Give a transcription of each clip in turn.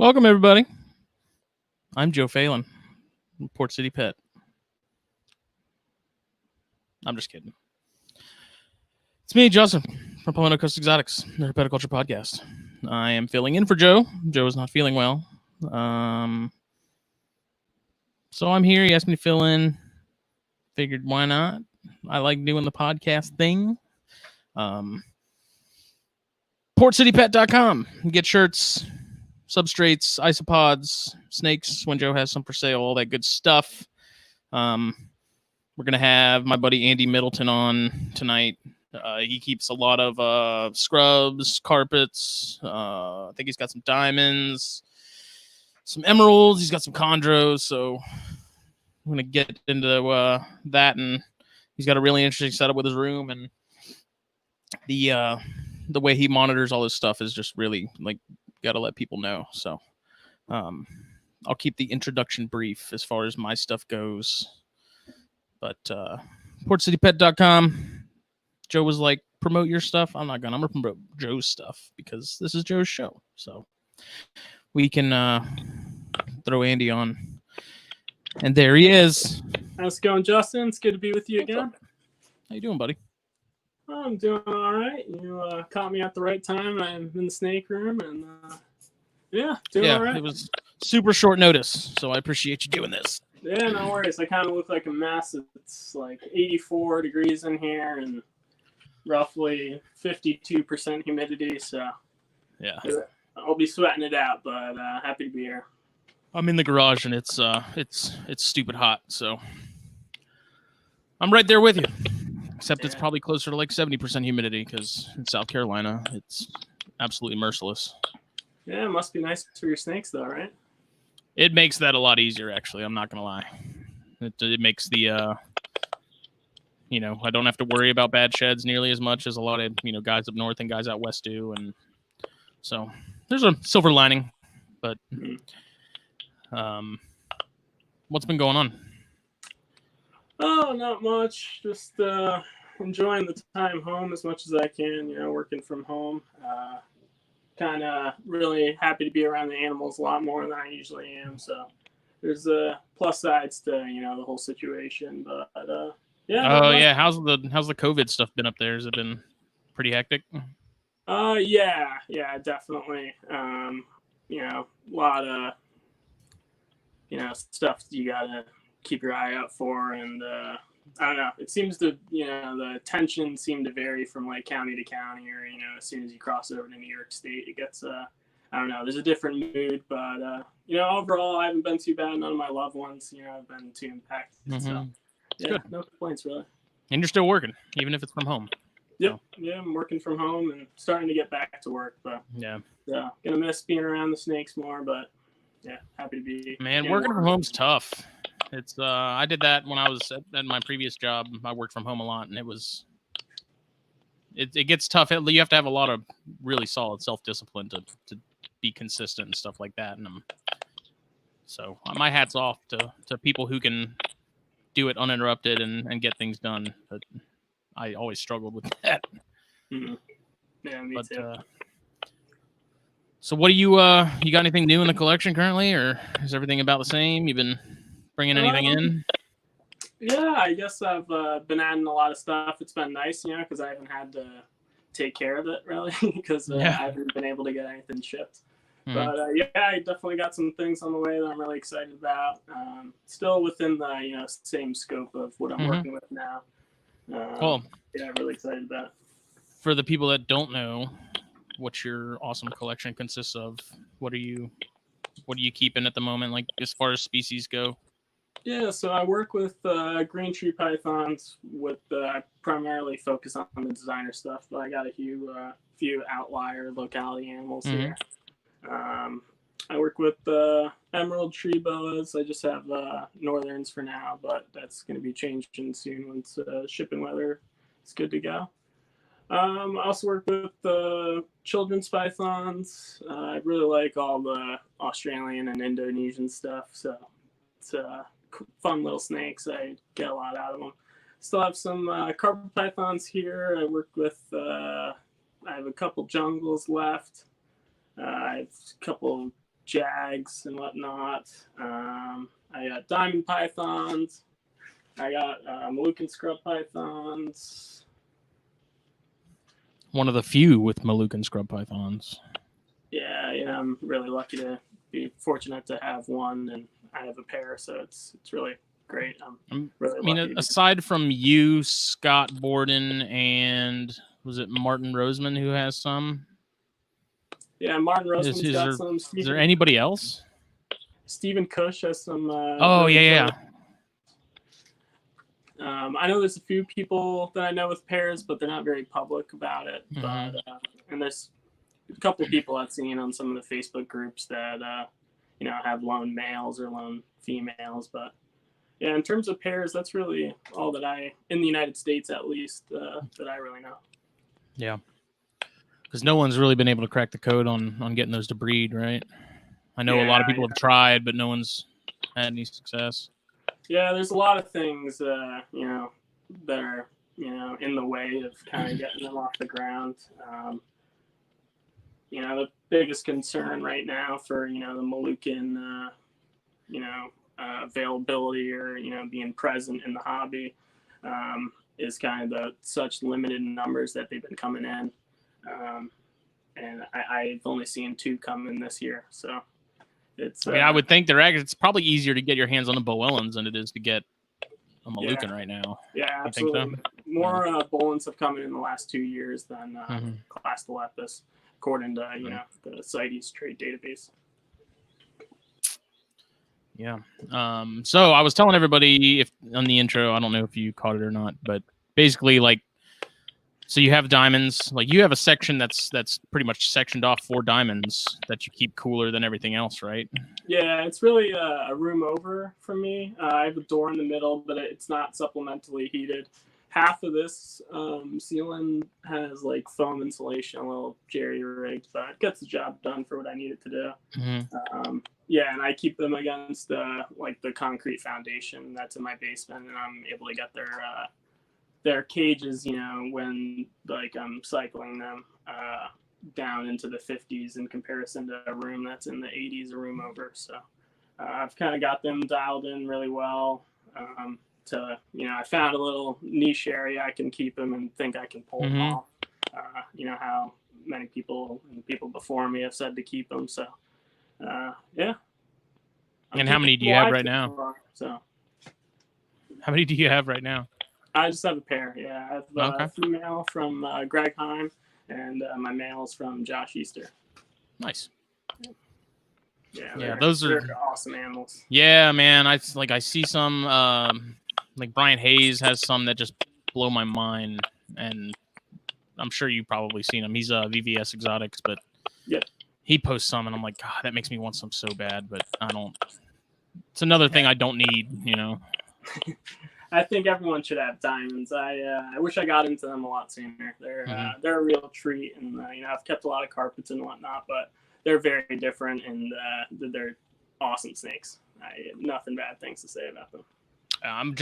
Welcome, everybody. I'm Joe Phelan from Port City Pet. I'm just kidding. It's me, Justin, from Palmetto Coast Exotics, the Herpetoculture Podcast. I am filling in for Joe. Joe is not feeling well. So I'm here. He asked me to fill in. Figured, why not? I like doing the podcast thing. PortCityPet.com. Get shirts, substrates, isopods, snakes when Joe has some for sale, all that good stuff. We're going to have my buddy Andy Middleton on tonight. He keeps a lot of scrubs, carpets. I think he's got some diamonds, some emeralds. He's got some chondros. So I'm going to get into that. And he's got a really interesting setup with his room. And the way he monitors all this stuff is just really, like, got to let people know. So I'll keep the introduction brief as far as my stuff goes. But PortCityPet.com. Joe was like, promote your stuff. I'm going to promote Joe's stuff because this is Joe's show. So we can throw Andy on. And there he is. How's it going, Justin? It's good to be with you again. How you doing, buddy? I'm doing all right. You caught me at the right time. I'm in the snake room, and doing all right. It was super short notice, so I appreciate you doing this. Yeah, no worries. I kind of look like a mess. It's like 84 degrees in here and roughly 52% humidity, so yeah, I'll be sweating it out, but happy to be here. I'm in the garage, and it's stupid hot, so I'm right there with you. Except it's probably closer to like 70% humidity because in South Carolina, it's absolutely merciless. Yeah, it must be nice for your snakes, though, right? It makes that a lot easier, actually. I'm not going to lie. It makes the, I don't have to worry about bad sheds nearly as much as a lot of, guys up north and guys out west do. And so there's a silver lining. But what's been going on? Oh, not much. Just enjoying the time home as much as I can, working from home. Kind of really happy to be around the animals a lot more than I usually am. So there's plus sides to, the whole situation. But yeah. Oh, yeah. How's the COVID stuff been up there? Has it been pretty hectic? Yeah, definitely. A lot of, stuff you got to keep your eye out for, and I don't know, it seems to, the tension seemed to vary from like county to county, or as soon as you cross over to New York State, it gets I don't know, there's a different mood, but overall I haven't been too bad. None of my loved ones have been too impacted. So yeah, good. No complaints really. And you're still working even if it's from home? Yep. Yeah, I'm working from home and starting to get back to work, but gonna miss being around the snakes more, but yeah, happy to be. Man, working from home's tough. It's I did that when I was at my previous job. I worked from home a lot, and it gets tough. You have to have a lot of really solid self-discipline to be consistent and stuff like that. And so my hat's off to people who can do it uninterrupted and get things done. But I always struggled with that. Mm-hmm. Yeah, me too. So what do you got anything new in the collection currently, or is everything about the same? You've been bringing anything in? Yeah, I guess I've been adding a lot of stuff. It's been nice, because I haven't had to take care of it really because I haven't been able to get anything shipped. Mm-hmm. But I definitely got some things on the way that I'm really excited about. Still within the same scope of what I'm working with now. Cool. Yeah, I'm really excited about it. For the people that don't know what your awesome collection consists of, what are you keeping at the moment, like as far as species go? Yeah, so I work with green tree pythons. I primarily focus on the designer stuff, but I got a few outlier locality animals here. I work with emerald tree boas. I just have northerns for now, but that's going to be changing soon once shipping weather is good to go. I also work with children's pythons. I really like all the Australian and Indonesian stuff, so it's fun little snakes. I get a lot out of them. Still have some carpet pythons here. I work with, I have a couple jungles left. I have a couple jags and whatnot. I got diamond pythons. I got Moluccan scrub pythons. One of the few with Moluccan scrub pythons. Yeah, I'm really lucky to be fortunate to have one, and I have a pair, so it's really great. I'm really lucky. Aside from you, Scott Borden, and was it Martin Roseman who has some? Yeah, Martin Roseman's got some. Is there anybody else? Stephen Cush has some. Yeah. I know there's a few people that I know with pairs, but they're not very public about it. Mm-hmm. But and there's a couple of people I've seen on some of the Facebook groups that have lone males or lone females. But yeah, in terms of pairs, that's really all that in the United States at least, that I really know. Yeah, because no one's really been able to crack the code on getting those to breed, right? I know a lot of people have tried, but no one's had any success. Yeah, there's a lot of things, that are, in the way of kind of getting them off the ground. The biggest concern right now for, the Moluccan, availability or, being present in the hobby, is kind of the such limited numbers that they've been coming in. And I've only seen 2 come in this year, so. I would think it's probably easier to get your hands on the Boelens than it is to get a Moluccan right now. Yeah, absolutely. Think so? More Boelens have come in the last 2 years than Class Lepus, according to the CITES trade database. Yeah. So I was telling everybody on the intro, I don't know if you caught it or not, but basically so you have diamonds, you have a section that's pretty much sectioned off for diamonds that you keep cooler than everything else, right? Yeah, it's really a room over for me. I have a door in the middle, but it's not supplementally heated. Half of this ceiling has foam insulation, a little jerry rigged, but it gets the job done for what I need it to do. Mm-hmm. And I keep them against the concrete foundation that's in my basement, and I'm able to get their cages, when I'm cycling them down into the 50s in comparison to a room that's in the 80s, a room over. So I've kind of got them dialed in really well. I found a little niche area I can keep them and think I can pull them off. How many people before me have said to keep them. So yeah. And how many do you have right now? How many do you have right now? I just have a pair. Yeah, I have a female from Greg Heim, and my male's from Josh Easter. Nice. Yeah, they're awesome animals. Yeah, man. I see some Brian Hayes has some that just blow my mind, and I'm sure you've probably seen him. He's VVS Exotics, but he posts some, and I'm like, God, that makes me want some so bad, but I don't. It's another thing I don't need, I think everyone should have diamonds. I wish I got into them a lot sooner. They're a real treat, and I've kept a lot of carpets and whatnot, but they're very different, and they're awesome snakes. I have nothing bad things to say about them. I'm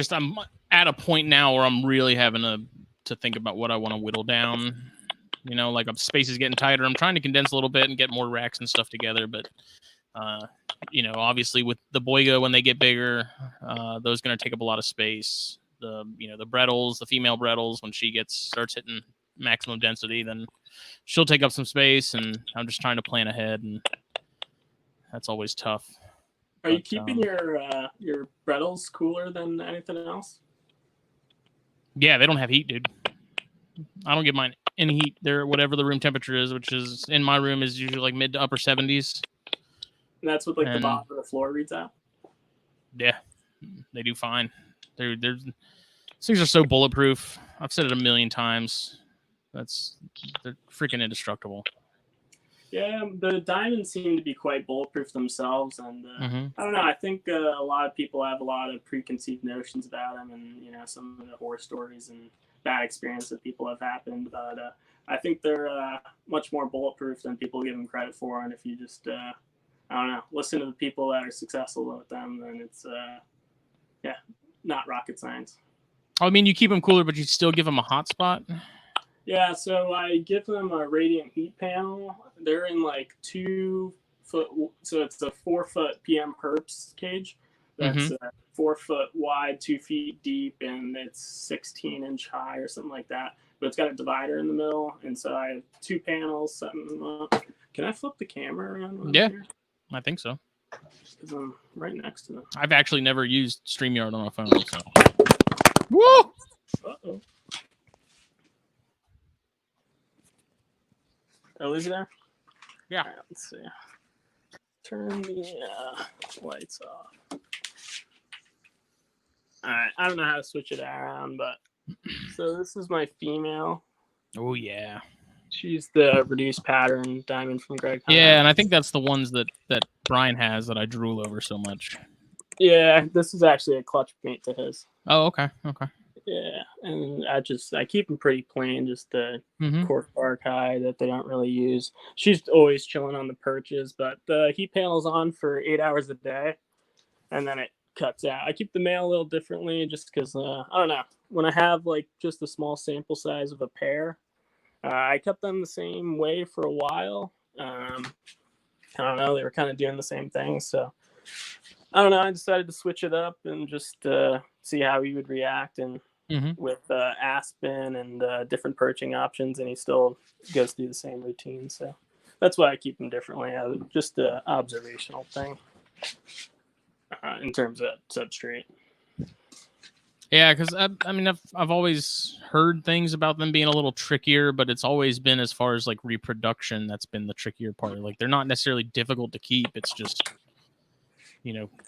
at a point now where I'm really having to think about what I want to whittle down. Space is getting tighter. I'm trying to condense a little bit and get more racks and stuff together, but obviously with the Boiga, when they get bigger, those going to take up a lot of space. The Brettles, the female Brettles, when she starts hitting maximum density, then she'll take up some space, and I'm just trying to plan ahead, and that's always tough. Are you keeping your Brettles cooler than anything else? Yeah, they don't have heat, dude. I don't give mine any heat. They're whatever the room temperature is, which is in my room is usually mid to upper 70s. And that's what the bottom of the floor reads out? Yeah, they do fine. These things are so bulletproof. I've said it a million times. They're freaking indestructible. Yeah, the diamonds seem to be quite bulletproof themselves, and I don't know. I think a lot of people have a lot of preconceived notions about them, and some of the horror stories and bad experiences that people have happened. But I think they're much more bulletproof than people give them credit for. And if you just I don't know, listen to the people that are successful with them, then it's not rocket science. I mean, you keep them cooler, but you still give them a hot spot? Yeah, so I give them a radiant heat panel. They're in 2 foot, so it's a 4-foot PM herps cage. That's 4 foot wide, 2 feet deep, and it's 16-inch high or something like that. But it's got a divider in the middle, and so I have 2 panels setting them up. Can I flip the camera around? Yeah, here? I think so. Because I'm right next to them. I've actually never used StreamYard on a phone. So. Woo! Uh-oh. Oh, is it there? Yeah. All right, let's see. Turn the lights off. All right, I don't know how to switch it around, but so this is my female. Oh yeah. She's the reduced pattern diamond from Greg. Yeah, and I think that's the ones that Brian has that I drool over so much. Yeah, this is actually a clutch paint to his. Oh, okay. Yeah, and I keep them pretty plain, just the cork bark high that they don't really use. She's always chilling on the perches, but the heat panel's on for 8 hours a day, and then it cuts out. I keep the male a little differently just because I don't know. When I have like just a small sample size of a pair, I kept them the same way for a while. I don't know. They were kind of doing the same thing, so I don't know. I decided to switch it up and just see how he would react, and with Aspen and different perching options, and he still goes through the same routine. So that's why I keep him differently. Just an observational thing in terms of substrate. Yeah, because I mean, I've always heard things about them being a little trickier, but it's always been as far as like reproduction that's been the trickier part. Like they're not necessarily difficult to keep. It's just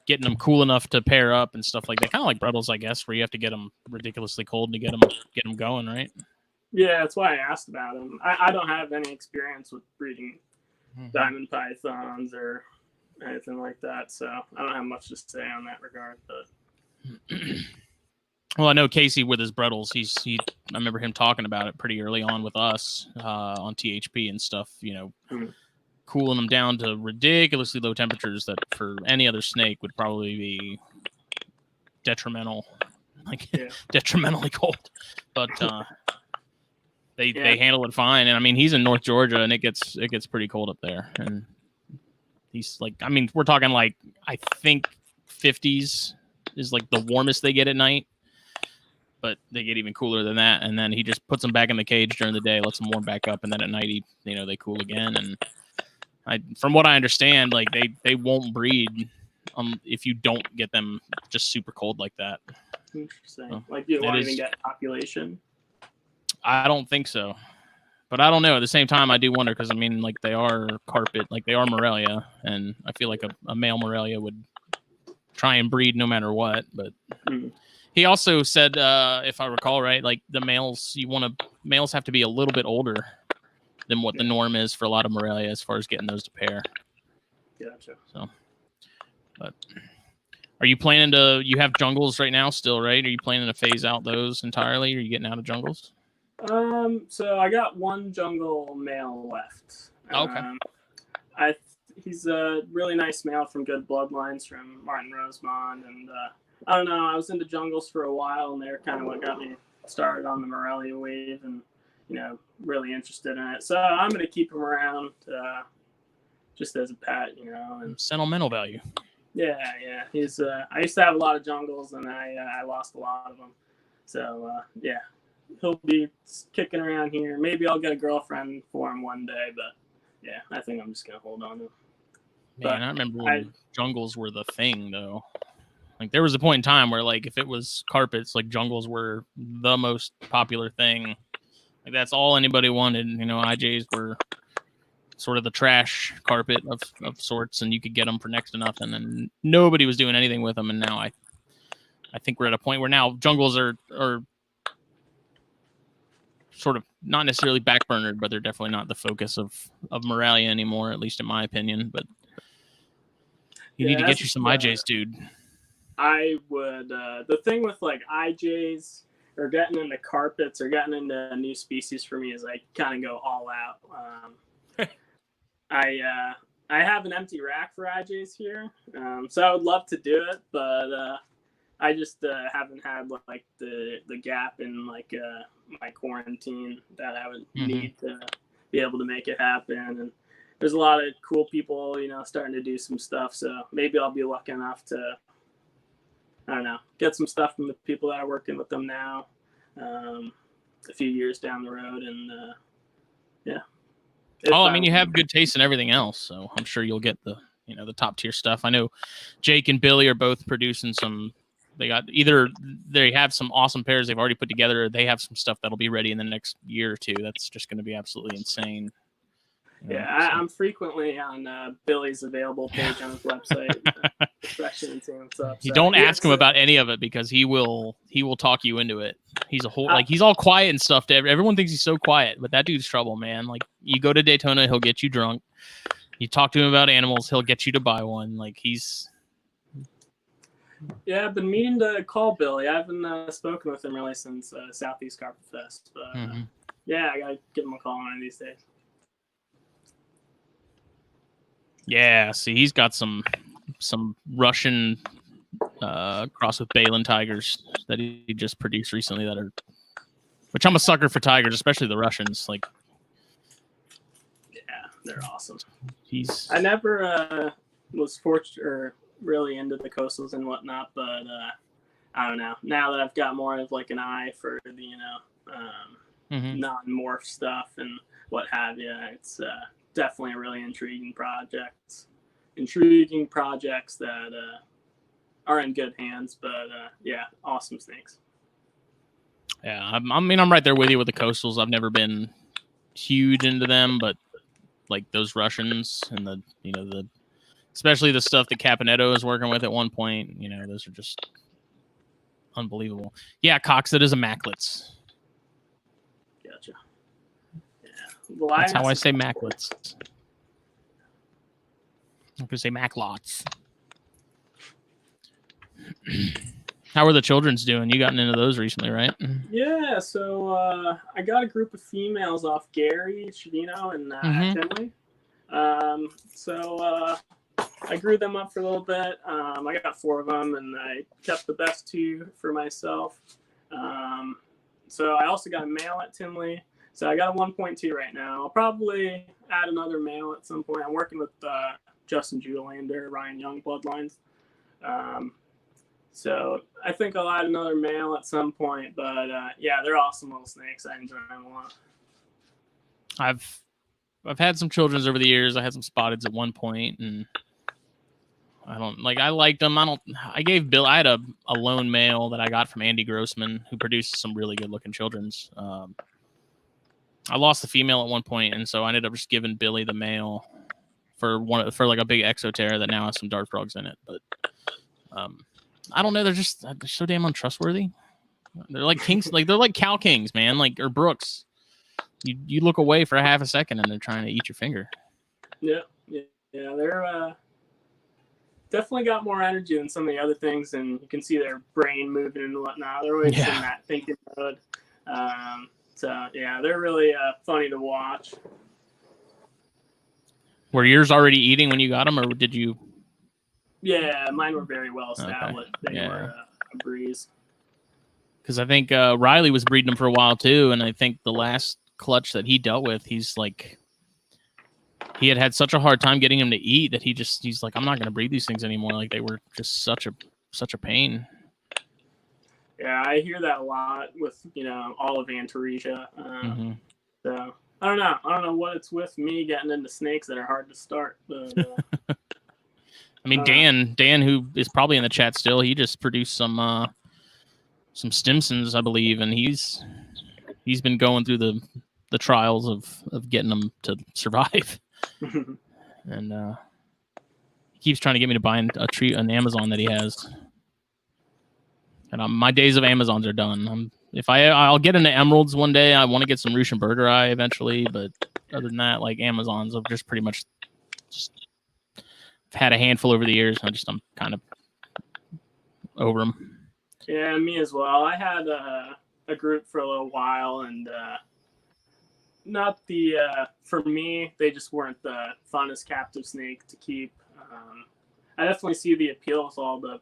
getting them cool enough to pair up and stuff like that. Kind of like Brettles, I guess, where you have to get them ridiculously cold to get them going, right? Yeah, that's why I asked about them. I don't have any experience with breeding diamond pythons or anything like that, so I don't have much to say on that regard. But well, I know Casey with his Brettles. I remember him talking about it pretty early on with us on THP and stuff. Cooling them down to ridiculously low temperatures that for any other snake would probably be detrimental, detrimentally cold. But they handle it fine. And I mean, he's in North Georgia, and it gets pretty cold up there. And he's like, I mean, we're talking like I think 50s is like the warmest they get at night. But they get even cooler than that, and then he just puts them back in the cage during the day, lets them warm back up, and then at night they cool again. And from what I understand, like they won't breed if you don't get them just super cold like that. Interesting. So, like you won't even get population? I don't think so, but I don't know. At the same time, I do wonder because I mean, like they are carpet, like they are Morelia, and I feel like a male Morelia would try and breed no matter what, but. He also said, if I recall right, like the males have to be a little bit older than what the norm is for a lot of Morelia as far as getting those to pair. Gotcha. So, but are you planning to? You have jungles right now, still, right? Are you planning to phase out those entirely? Are you getting out of jungles? So I got one jungle male left. Okay. He's a really nice male from good bloodlines from Martin Rosemond, and I don't know. I was into jungles for a while, and they're kind of what got me started on the Morelia wave, and really interested in it. So I'm gonna keep him around, just as a pet, and sentimental value. Yeah. He's. I used to have a lot of jungles, and I lost a lot of them. So he'll be kicking around here. Maybe I'll get a girlfriend for him one day, but yeah, I think I'm just gonna hold on to him. Man, I remember when jungles were the thing, though. Like there was a point in time where, like, if it was carpets, like jungles were the most popular thing. Like that's all anybody wanted. IJs were sort of the trash carpet of sorts, and you could get them for next to nothing, and nobody was doing anything with them. And now I think we're at a point where now jungles are sort of not necessarily backburnered, but they're definitely not the focus of Morelia anymore, at least in my opinion. But you need to get you some IJs, dude. I would. The thing with like IJs or getting into carpets or getting into a new species for me is I kind of go all out. I have an empty rack for IJs here, so I would love to do it, but I just haven't had like the gap in like my quarantine that I would need to be able to make it happen. And there's a lot of cool people, starting to do some stuff. So maybe I'll be lucky enough to, I don't know, get some stuff from the people that are working with them now, a few years down the road. And yeah. I mean, you have good taste in everything else, so I'm sure you'll get the top tier stuff. I know Jake and Billy are both producing some. They have some awesome pairs they've already put together, or they have some stuff that'll be ready in the next year or two. That's just going to be absolutely insane. I'm frequently on Billy's available page on his website, refreshing and seeing what's up. You don't ask him about any of it because he will talk you into it. He's he's all quiet and stuff. Everyone thinks he's so quiet, but that dude's trouble, man. Like, you go to Daytona, he'll get you drunk. You talk to him about animals, he'll get you to buy one. Like, he's. Yeah, I've been meaning to call Billy. I haven't spoken with him really since Southeast Carpet Fest. But yeah, I gotta give him a call one of these days. Yeah, see, he's got some Russian cross with Balin tigers that he just produced recently which I'm a sucker for tigers, especially the Russians. Like, yeah, they're awesome. I never was fortunate or really into the coastals and whatnot, but I don't know. Now that I've got more of like an eye for the non-morph stuff and what have you, it's definitely a really intriguing projects that are in good hands. But yeah, awesome snakes. Yeah, I'm right there with you with the coastals. I've never been huge into them, but like those Russians and the especially the stuff that Caponetto is working with at one point, those are just unbelievable. Yeah, Cox, that is immaculate. Gotcha. Well, that's how I say Macklets. I'm going to say Macklots. How are the children's doing? You gotten into those recently, right? Yeah, so I got a group of females off Gary, Trevino, and Finley. So I grew them up for a little bit. I got 4 of them, and I kept the best 2 for myself. So I also got a male at Tinley. So I got a 1.2 right now. I'll probably add another male at some point. I'm working with Justin Juliander, Ryan Young bloodlines. So I think I'll add another male at some point. But yeah, they're awesome little snakes. I enjoy them a lot. I've had some children's over the years. I had some spotteds at one point, and I liked them. I gave Bill. I had a lone male that I got from Andy Grossman, who produces some really good looking children's. I lost the female at one point, and so I ended up just giving Billy the male for like a big exoterra that now has some dart frogs in it. But I don't know. They're so damn untrustworthy. They're like kings, like they're like cow kings, man, or brooks. You look away for a half a second, and they're trying to eat your finger. Yeah. They're definitely got more energy than some of the other things, and you can see their brain moving and whatnot. They're always in that thinking mode. So yeah, they're really funny to watch. Were yours already eating when you got them, or did you? Yeah, mine were very well established. Okay. They were a breeze. Because I think Riley was breeding them for a while too, and I think the last clutch that he dealt with, he had such a hard time getting him to eat that he's like, I'm not going to breed these things anymore. Like, they were just such a pain. Yeah, I hear that a lot with all of Antaresia. So I don't know what it's with me getting into snakes that are hard to start. But, I mean, Dan, who is probably in the chat still, he just produced some Stimsons, I believe, and he's been going through the trials of getting them to survive. And he keeps trying to get me to buy an Amazon that he has. And my days of Amazons are done. I'll get into emeralds one day. I want to get some Russian burger eye eventually, but other than that, like Amazons, I've just pretty much had a handful over the years. I'm kind of over them. Yeah, me as well. I had a group for a little while, and for me, they just weren't the funnest captive snake to keep. I definitely see the appeal with all the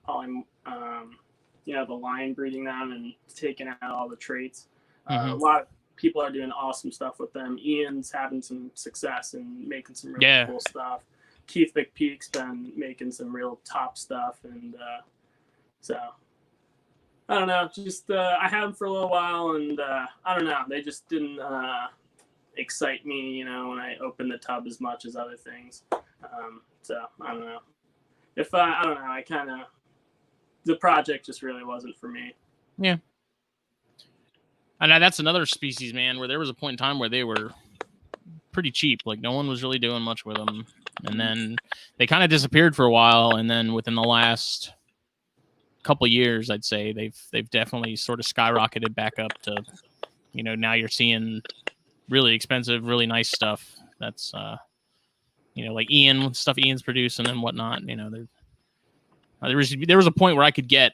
the line breeding them and taking out all the traits. A lot of people are doing awesome stuff with them. Ian's having some success and making some really cool stuff. Keith McPeak's been making some real top stuff, and so I don't know. Just I had them for a little while, and I don't know. They just didn't excite me, you know, when I opened the tub as much as other things. So I don't know. If I don't know, I kind of the project just really wasn't for me. Yeah. And that's another species, man, where there was a point in time where they were pretty cheap. Like no one was really doing much with them. And then they kind of disappeared for a while. And then within the last couple of years, I'd say they've definitely sort of skyrocketed back up to, you know, now you're seeing really expensive, really nice stuff. That's, you know, like stuff Ian's producing and whatnot. You know, there was a point where I could get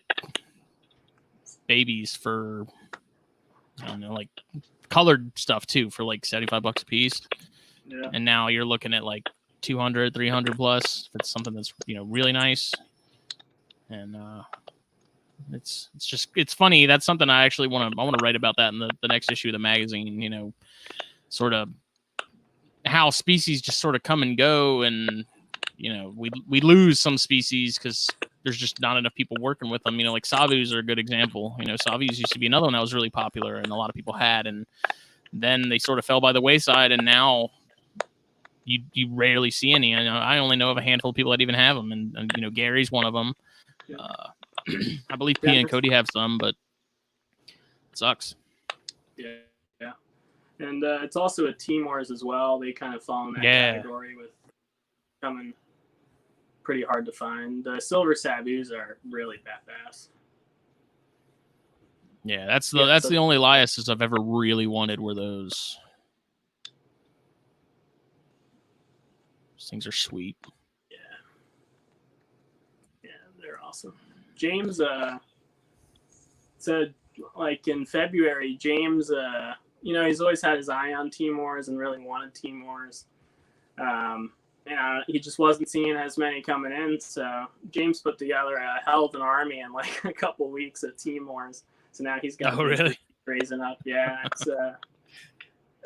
babies for, I don't know, like colored stuff too for like $75 a piece. Yeah. And now you're looking at like 200, 300 plus. If it's something that's, you know, really nice. And it's funny. That's something I actually want to write about that in the next issue of the magazine, you know, sort of how species just sort of come and go. And, you know, we lose some species because there's just not enough people working with them. You know, like Savus are a good example. You know, Savus used to be another one that was really popular and a lot of people had, and then they sort of fell by the wayside, and now you rarely see any. I only know of a handful of people that even have them, and you know, Gary's one of them. Yeah. I believe Pia and Cody have some, but it sucks. Yeah. And it's also a Timors as well. They kind of fall in that category with coming pretty hard to find. The silver Savus are really badass. Yeah, that's the only Liases I've ever really wanted were those. Those things are sweet. Yeah, they're awesome. James said, like in February, James, you know, he's always had his eye on Timors and really wanted Timors. He just wasn't seeing as many coming in, so James put together a hell of an army in like a couple weeks of Timors. So now he's got raising up. Yeah, it's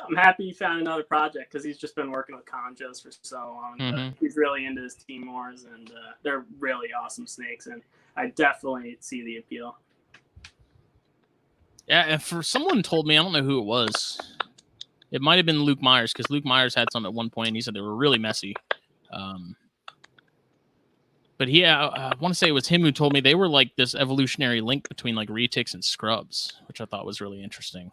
I'm happy he found another project because he's just been working with conjos for so long. Mm-hmm. He's really into his Timors, and they're really awesome snakes, and I definitely see the appeal. Yeah, and for someone told me, I don't know who it was. It might have been Luke Myers, because Luke Myers had some at one point, and he said they were really messy. But yeah, I want to say it was him who told me they were like this evolutionary link between like retics and scrubs, which I thought was really interesting.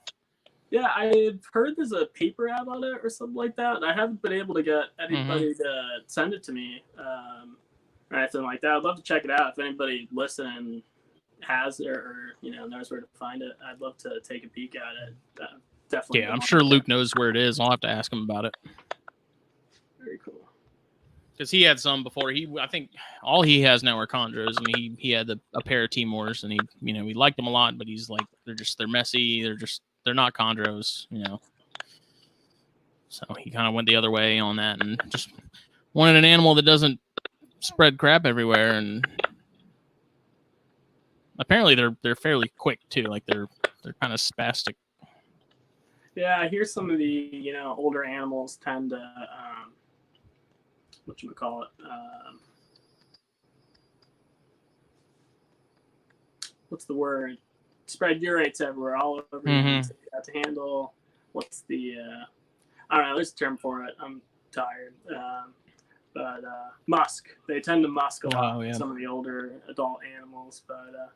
Yeah, I've heard there's a paper out on it or something like that. I haven't been able to get anybody to send it to me or anything like that. I'd love to check it out. If anybody listening has it or you know knows where to find it, I'd love to take a peek at it. Definitely. Yeah, I'm sure Luke knows where it is. I'll have to ask him about it. Very cool. Because he had some before. I think all he has now are chondros, and he had a pair of Timors, and he liked them a lot, but he's like they're messy. They're not chondros, you know. So he kind of went the other way on that, and just wanted an animal that doesn't spread crap everywhere. And apparently they're fairly quick too. Like they're kind of spastic. Yeah, I hear some of the older animals tend to whatchamacallit, what's the word? Spread urates everywhere, all over. You have to handle. What's the? I don't know. There's a term for it. I'm tired. But musk. They tend to musk a lot. Yeah. Some of the older adult animals, but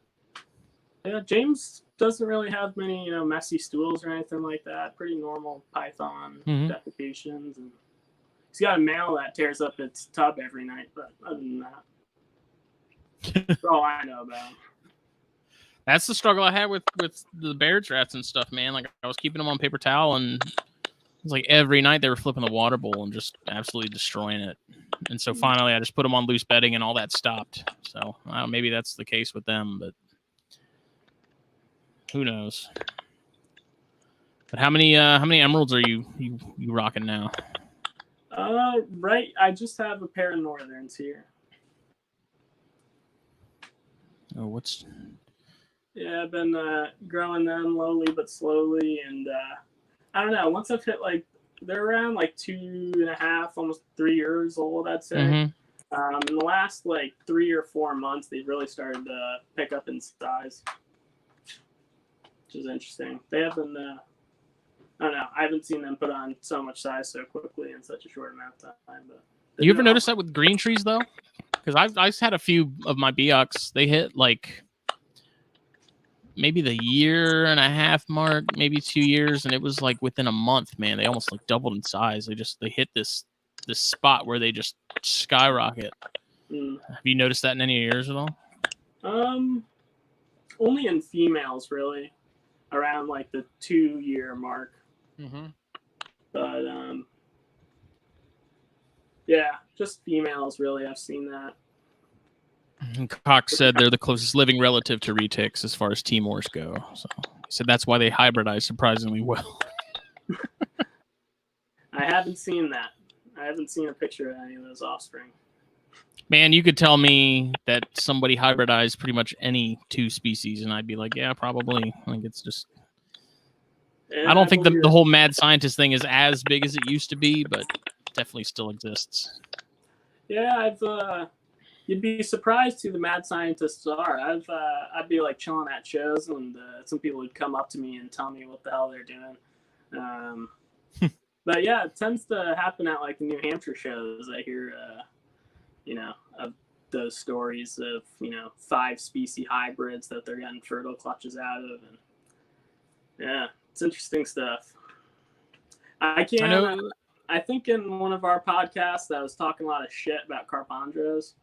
yeah, James doesn't really have many messy stools or anything like that. Pretty normal python defecations, and he's got a male that tears up its tub every night. But other than that, that's all I know about. That's the struggle I had with the bear traps and stuff, man. Like I was keeping them on paper towel, and it was like every night they were flipping the water bowl and just absolutely destroying it. And so finally, I just put them on loose bedding, and all that stopped. So maybe that's the case with them, but who knows? But how many emeralds are you rocking now? Right. I just have a pair of northerns here. Oh, Yeah, I've been growing them slowly but slowly, and I don't know. Once I've hit like they're around like 2.5, almost 3 years old, I'd say. In the last like 3 or 4 months, they've really started to pick up in size, which is interesting. They haven't. I don't know. I haven't seen them put on so much size so quickly in such a short amount of time. But you ever notice that with green trees though? Because I've had a few of my Beox. They hit like maybe the 1.5 year mark, maybe 2 years, and it was like within a month, man, they almost like doubled in size. They hit this spot where they just skyrocket. Have you noticed that in any of yours at all? Only in females, really, around like the 2-year mark. But yeah, just females, really. I've seen that. And Cox said they're the closest living relative to retics as far as Timors go. So he said that's why they hybridize surprisingly well. I haven't seen that. I haven't seen a picture of any of those offspring. Man, you could tell me that somebody hybridized pretty much any 2 species, and I'd be like, yeah, probably. Like, it's just... I don't think the whole mad scientist thing is as big as it used to be, but definitely still exists. Yeah, you'd be surprised who the mad scientists are. I'd be like chilling at shows, and some people would come up to me and tell me what the hell they're doing. But yeah, it tends to happen at like the New Hampshire shows. I hear, of those stories of 5 species hybrids that they're getting fertile clutches out of, and yeah. It's interesting stuff. I think in one of our podcasts I was talking a lot of shit about carpandros.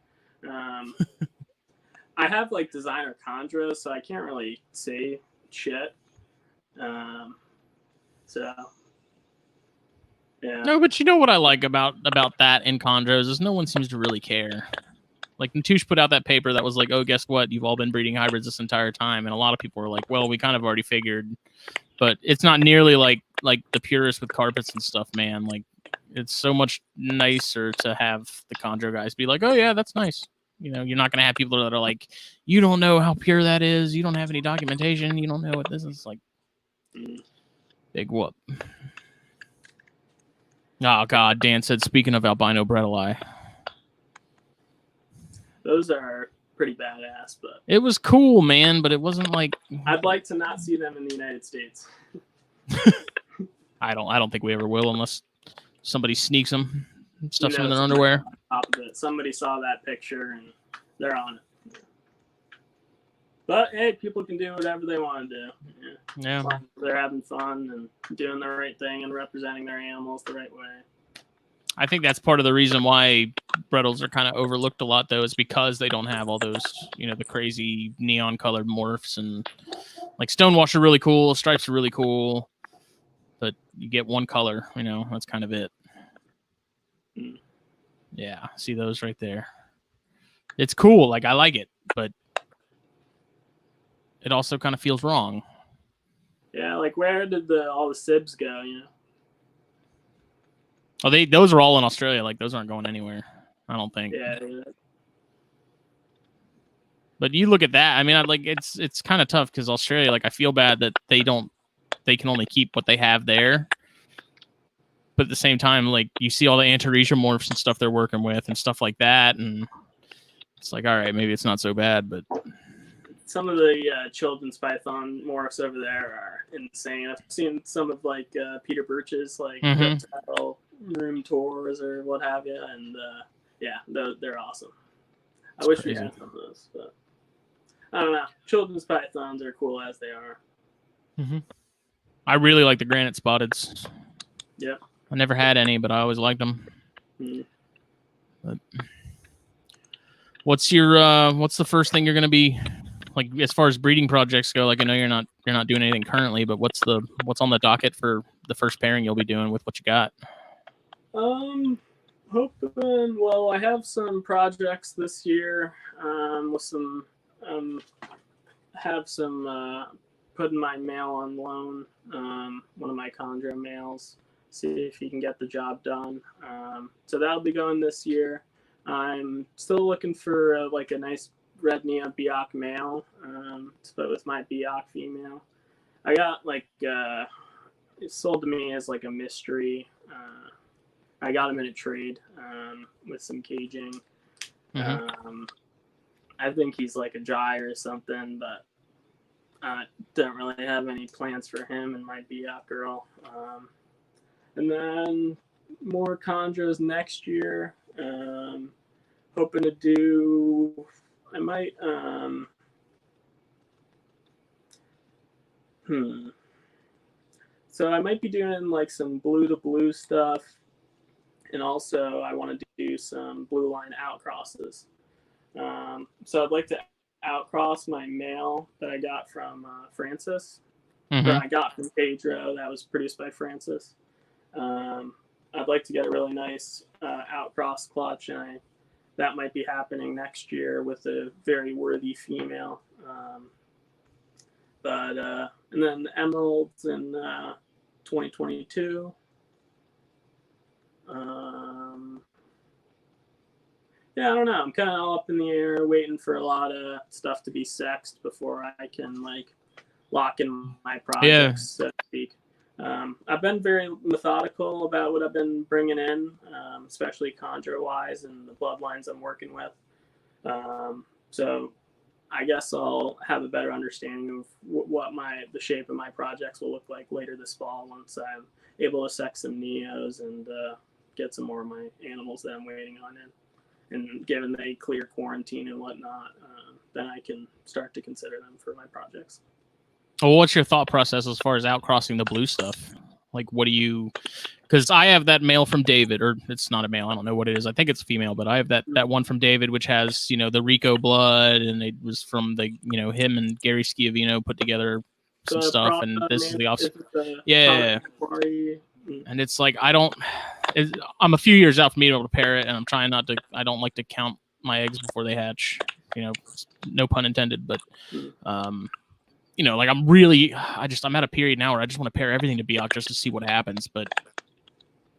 I have like designer chondros, so I can't really say shit. So yeah. No, but you know what I like about that in chondros is no one seems to really care. Like Natush put out that paper that was like, oh, guess what? You've all been breeding hybrids this entire time. And a lot of people were like, well, we kind of already figured. But it's not nearly like the purists with carpets and stuff, man. Like, it's so much nicer to have the chondro guys be like, oh, yeah, that's nice. You're not going to have people that are like, you don't know how pure that is. You don't have any documentation. You don't know what this is. Like, big whoop. Oh, God. Dan said, speaking of albino bredli. Those are pretty badass, but it was cool, man, but it wasn't like I'd like to not see them in the United States. I don't think we ever will unless somebody sneaks them, stuffs them in their underwear. On top of it. Somebody saw that picture and they're on it. But hey, people can do whatever they want to do. Yeah. They're having fun and doing the right thing and representing their animals the right way. I think that's part of the reason why Bredls are kind of overlooked a lot, though, is because they don't have all those, the crazy neon colored morphs. And like Stonewash are really cool, Stripes are really cool, but you get one color, that's kind of it. Yeah, see those right there. It's cool, like I like it, but it also kind of feels wrong. Yeah, like where did all the sibs go? Oh, those are all in Australia. Like those aren't going anywhere, I don't think. Yeah. But you look at that. I mean, it's kind of tough because Australia. Like I feel bad that they can only keep what they have there. But at the same time, like you see all the antaresia morphs and stuff they're working with and stuff like that, and it's like, all right, maybe it's not so bad. But some of the children's python morphs over there are insane. I've seen some of like Peter Birch's like room tours or what have you, and yeah, they're awesome. I wish we had some of those, but I don't know. Children's pythons are cool as they are. I really like the granite spotteds. Yeah, I never had any, but I always liked them. But what's the first thing you're going to be like as far as breeding projects go? Like I know you're not doing anything currently, but what's on the docket for the first pairing you'll be doing with what you got? Hoping. Well, I have some projects this year. With some have some putting my male on loan. One of my chondro males. See if he can get the job done. So that'll be going this year. I'm still looking for like a nice red neon Beock male to put with my Beock female. I got like it's sold to me as like a mystery. I got him in a trade with some caging. I think he's like a dry or something, but I don't really have any plans for him and my Biak girl. And then more chondros next year. Hoping to do, I might, So I might be doing like some blue to blue stuff. And also I want to do some blue line outcrosses. So I'd like to outcross my male that I got from Francis, or I got from Pedro, that was produced by Francis. I'd like to get a really nice outcross clutch, and that might be happening next year with a very worthy female. And then the emeralds in 2022. Yeah, I don't know. I'm kind of all up in the air, waiting for a lot of stuff to be sexed before I can like lock in my projects, so to speak. I've been very methodical about what I've been bringing in, especially chondro-wise and the bloodlines I'm working with. So I guess I'll have a better understanding of what the shape of my projects will look like later this fall once I'm able to sex some neos and get some more of my animals that I'm waiting on in. And given they clear quarantine and whatnot, then I can start to consider them for my projects. Well, what's your thought process as far as outcrossing the blue stuff? Like, what do you? Because I have that male from David, or it's not a male. I don't know what it is. I think it's female, but I have that one from David, which has the Rico blood, and it was from the him and Gary Schiavino put together some stuff, and this is the offspring. Yeah. And it's like I'm a few years out from being able to pair it, and I'm trying not to. I don't like to count my eggs before they hatch. No pun intended, but like I'm at a period now where I just want to pair everything to Biak just to see what happens. But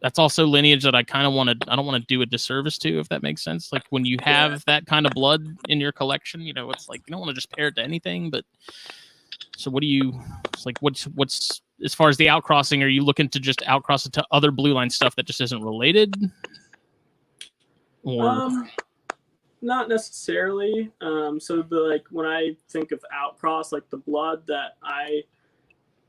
that's also lineage that I don't want to do a disservice to, if that makes sense. Like when you have that kind of blood in your collection, it's like you don't want to just pair it to anything. But so what do you? It's like what's as far as the outcrossing? Are you looking to just outcross it to other blue line stuff that just isn't related? Or not necessarily. So when I think of outcross, like the blood that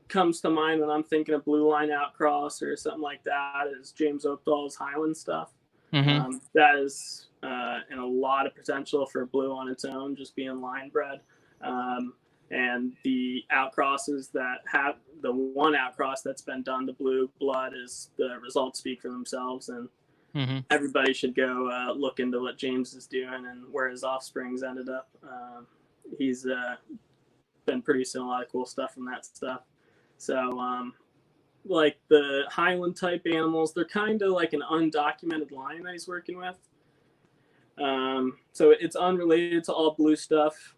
comes to mind when I'm thinking of blue line outcross or something like that is James Oakdal's Highland stuff. That is and a lot of potential for blue on its own, just being line bred. And the outcrosses that have the one outcross that's been done to blue blood is the results speak for themselves, and everybody should go look into what James is doing and where his offsprings ended up. He's been producing a lot of cool stuff from that stuff. So like the Highland type animals, they're kind of like an undocumented line that he's working with. So it's unrelated to all blue stuff.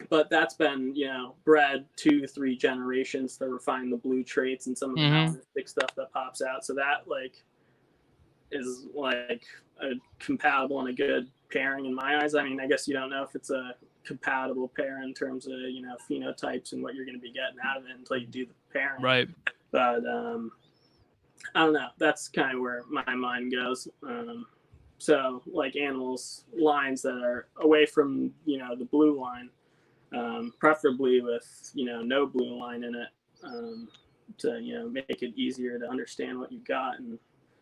But that's been, bred 2 to 3 generations to refine the blue traits and some of the metallistic stuff that pops out. So that is a compatible and a good pairing in my eyes. I mean, I guess you don't know if it's a compatible pair in terms of, phenotypes and what you're going to be getting out of it until you do the pairing. Right. But I don't know. That's kind of where my mind goes. So like animals, lines that are away from, the blue line, preferably with no blue line in it, to make it easier to understand what you've got and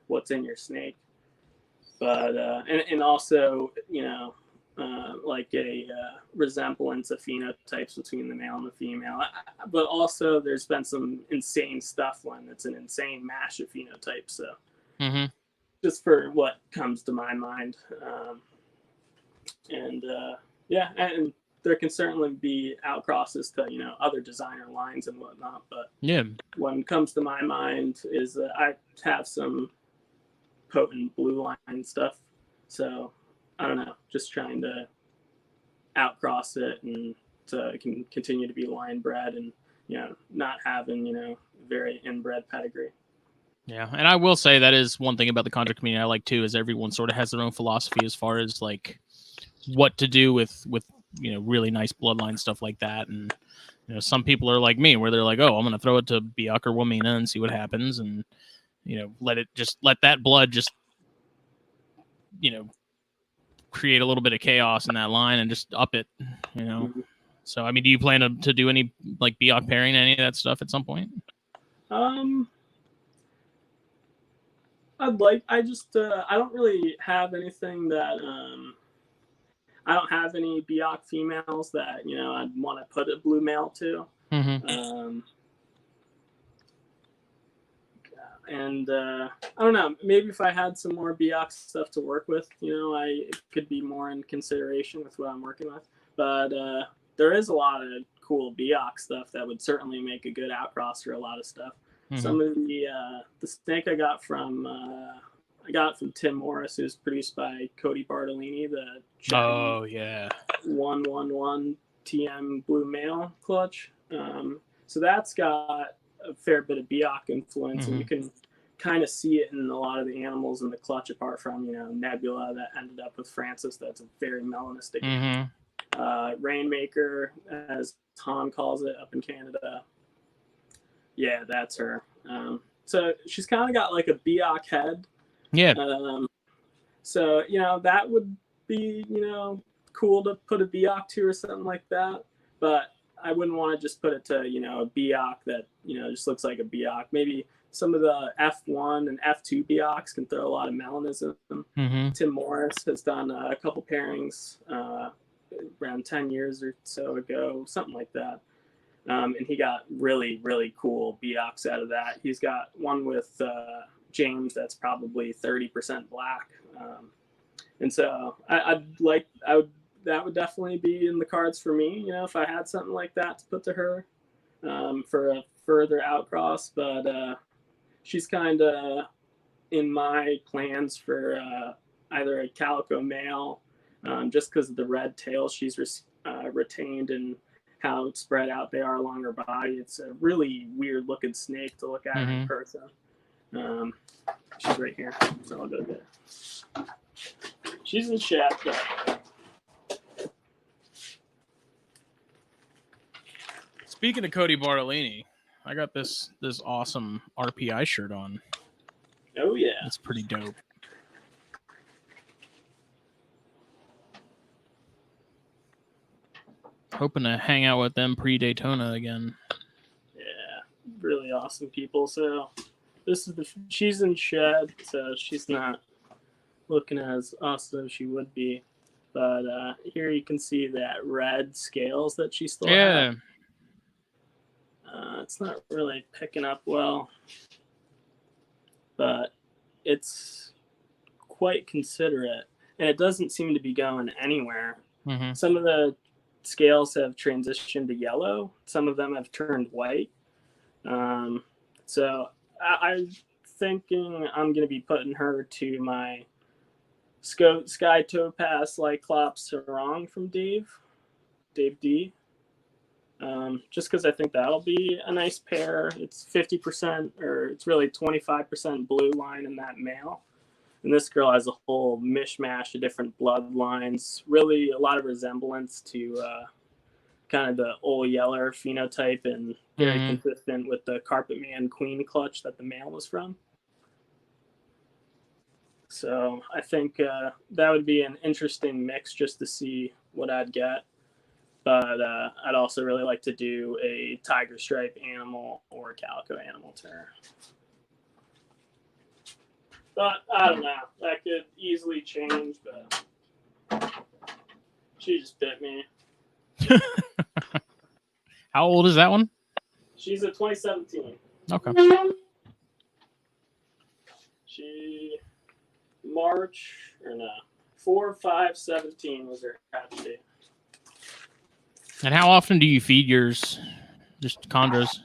what's in your snake. But and also like a resemblance of phenotypes between the male and the female. But also there's been some insane stuff when it's an insane mash of phenotypes. So just for what comes to my mind, and there can certainly be outcrosses to other designer lines and whatnot, but what comes to my mind is that I have some potent blue line stuff, so I don't know, just trying to outcross it and so it can continue to be line bred and not having very inbred pedigree. Yeah, and I will say that is one thing about the chondro community I like too, is everyone sort of has their own philosophy as far as like what to do with really nice bloodline stuff like that. And You know, some people are like me, where they're like, "Oh, I'm going to throw it to Biak or Wamina and see what happens," and you know, let that blood just, you know, create a little bit of chaos in that line and just up it. You know. Mm-hmm. So, I mean, do you plan to do any like Biak pairing, any of that stuff at some point? I just I don't really have anything that I don't have any Biak females that I'd want to put a blue male to. Mm-hmm. And I don't know, maybe if I had some more Biak stuff to work with, I could be more in consideration with what I'm working with. But there is a lot of cool Biak stuff that would certainly make a good outcross for a lot of stuff. Mm-hmm. Some of the snake I got from Tim Morris, who's produced by Cody Bartolini, the Shaggy 111 TM blue male clutch. So that's got a fair bit of Biak influence, and you can kind of see it in a lot of the animals in the clutch, apart from Nebula that ended up with Francis. That's a very melanistic. Rainmaker, as Tom calls it up in Canada. Yeah, that's her. So she's kind of got like a Biak head. Yeah. So that would be cool to put a Biak to or something like that, but I wouldn't want to just put it to a Biak that just looks like a Biak. Maybe some of the F1 and F2 Biaks can throw a lot of melanism. Tim Morris has done a couple pairings around 10 years or so ago, something like that. And he got really, really cool Biaks out of that. He's got one with James that's probably 30% black. And so that would definitely be in the cards for me, if I had something like that to put to her for a further outcross. But she's kind of in my plans for either a calico male, just because of the red tail she's retained and how spread out they are along her body. It's a really weird looking snake to look at in person. She's right here, so I'll go there. She's in shed, but... Speaking of Cody Bartolini, I got this awesome RPI shirt on. Oh yeah, it's pretty dope. Hoping to hang out with them pre-Daytona again. Yeah, really awesome people. So this is she's in shed, so she's not looking as awesome as she would be. But here you can see that red scales that she still has. It's not really picking up well, but it's quite considerate, and it doesn't seem to be going anywhere. Some of the scales have transitioned to yellow. Some of them have turned white. So I'm thinking I'm going to be putting her to my Sky Topaz Cyclops Sarong from Dave D. Just because I think that'll be a nice pair. It's 50%, or it's really 25% blue line in that male. And this girl has a whole mishmash of different bloodlines, really a lot of resemblance to kind of the Ole Yeller phenotype, and very consistent with the Carpet Man Queen clutch that the male was from. So I think that would be an interesting mix just to see what I'd get. But I'd also really like to do a tiger stripe animal or a calico animal to her. But I don't know. That could easily change, but she just bit me. How old is that one? She's a 2017. Okay. She March 4/5/17 was her hatch date. And how often do you feed yours? Just chondros?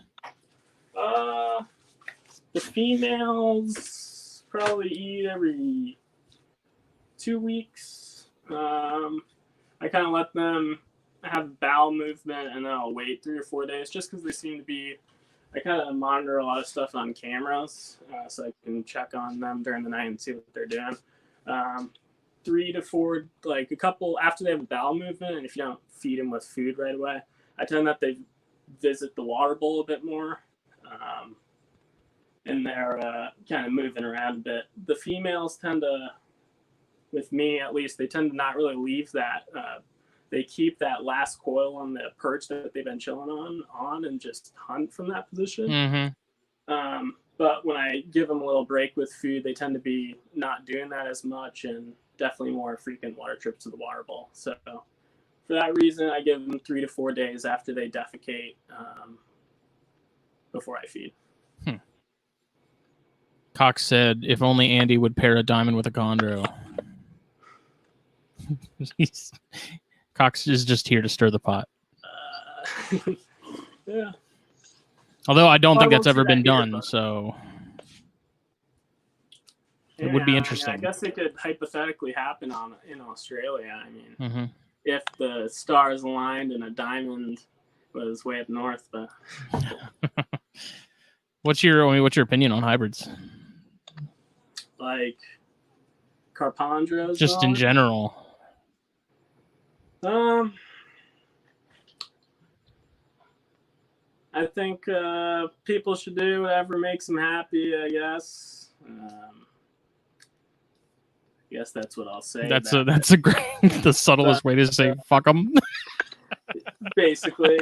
The females probably eat every 2 weeks. I kind of let them have bowel movement, and then I'll wait 3 or 4 days, just because they seem to be. I kind of monitor a lot of stuff on cameras, so I can check on them during the night and see what they're doing. 3 to 4, like a couple after they have a bowel movement, and if you don't feed them with food right away, I tell them that visit the water bowl a bit more. And they're kind of moving around a bit. The females tend to, with me at least, they tend to not really leave that. They keep that last coil on the perch that they've been chilling on and just hunt from that position. Mm-hmm. But when I give them a little break with food, they tend to be not doing that as much and definitely more frequent water trips to the water bowl. So for that reason, I give them 3 to 4 days after they defecate before I feed. Cox said, if only Andy would pair a diamond with a chondro. Cox is just here to stir the pot. Yeah. Although I don't think that's ever been done, so it would be interesting. I guess it could hypothetically happen in Australia. I mean, if the stars aligned and a diamond was way up north, but what's your opinion on hybrids? Like Carpondros? Just in general. I think people should do whatever makes them happy, I guess. I guess that's what I'll say. That's a great, the subtlest way to say fuck them. Basically.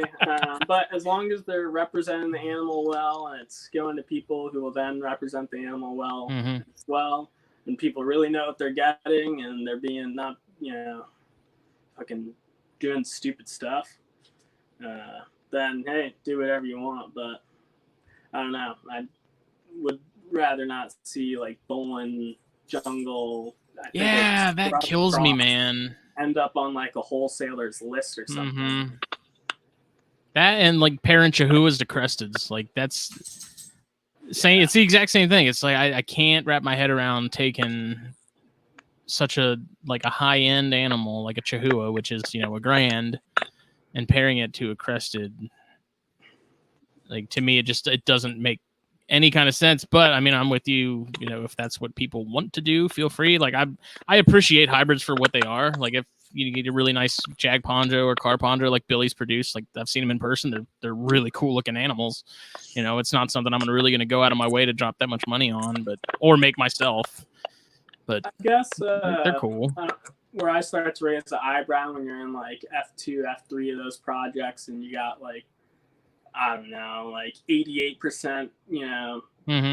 But as long as they're representing the animal well and it's going to people who will then represent the animal well as well, and people really know what they're getting and they're being not, fucking doing stupid stuff, then hey, do whatever you want. But I don't know. I would rather not see like bowling jungle. Yeah, that kills me, man. End up on like a wholesaler's list or something. That and like parent Chihuahuas to cresteds, like that's saying it's the exact same thing. It's like I can't wrap my head around taking such a high end animal like a Chihuahua, which is a grand, and pairing it to a crested. Like to me, it doesn't make any kind of sense. But I mean, I'm with you. If that's what people want to do, feel free. Like I appreciate hybrids for what they are. Like if you get a really nice Jag Poncho or Car Poncho like Billy's produced, like I've seen them in person, they're really cool looking animals. It's not something I'm really going to go out of my way to drop that much money on, or make myself. But I guess they're cool. Where I start to raise the eyebrow when you're in like F2, F3 of those projects, and you got like, I don't know, like 88%,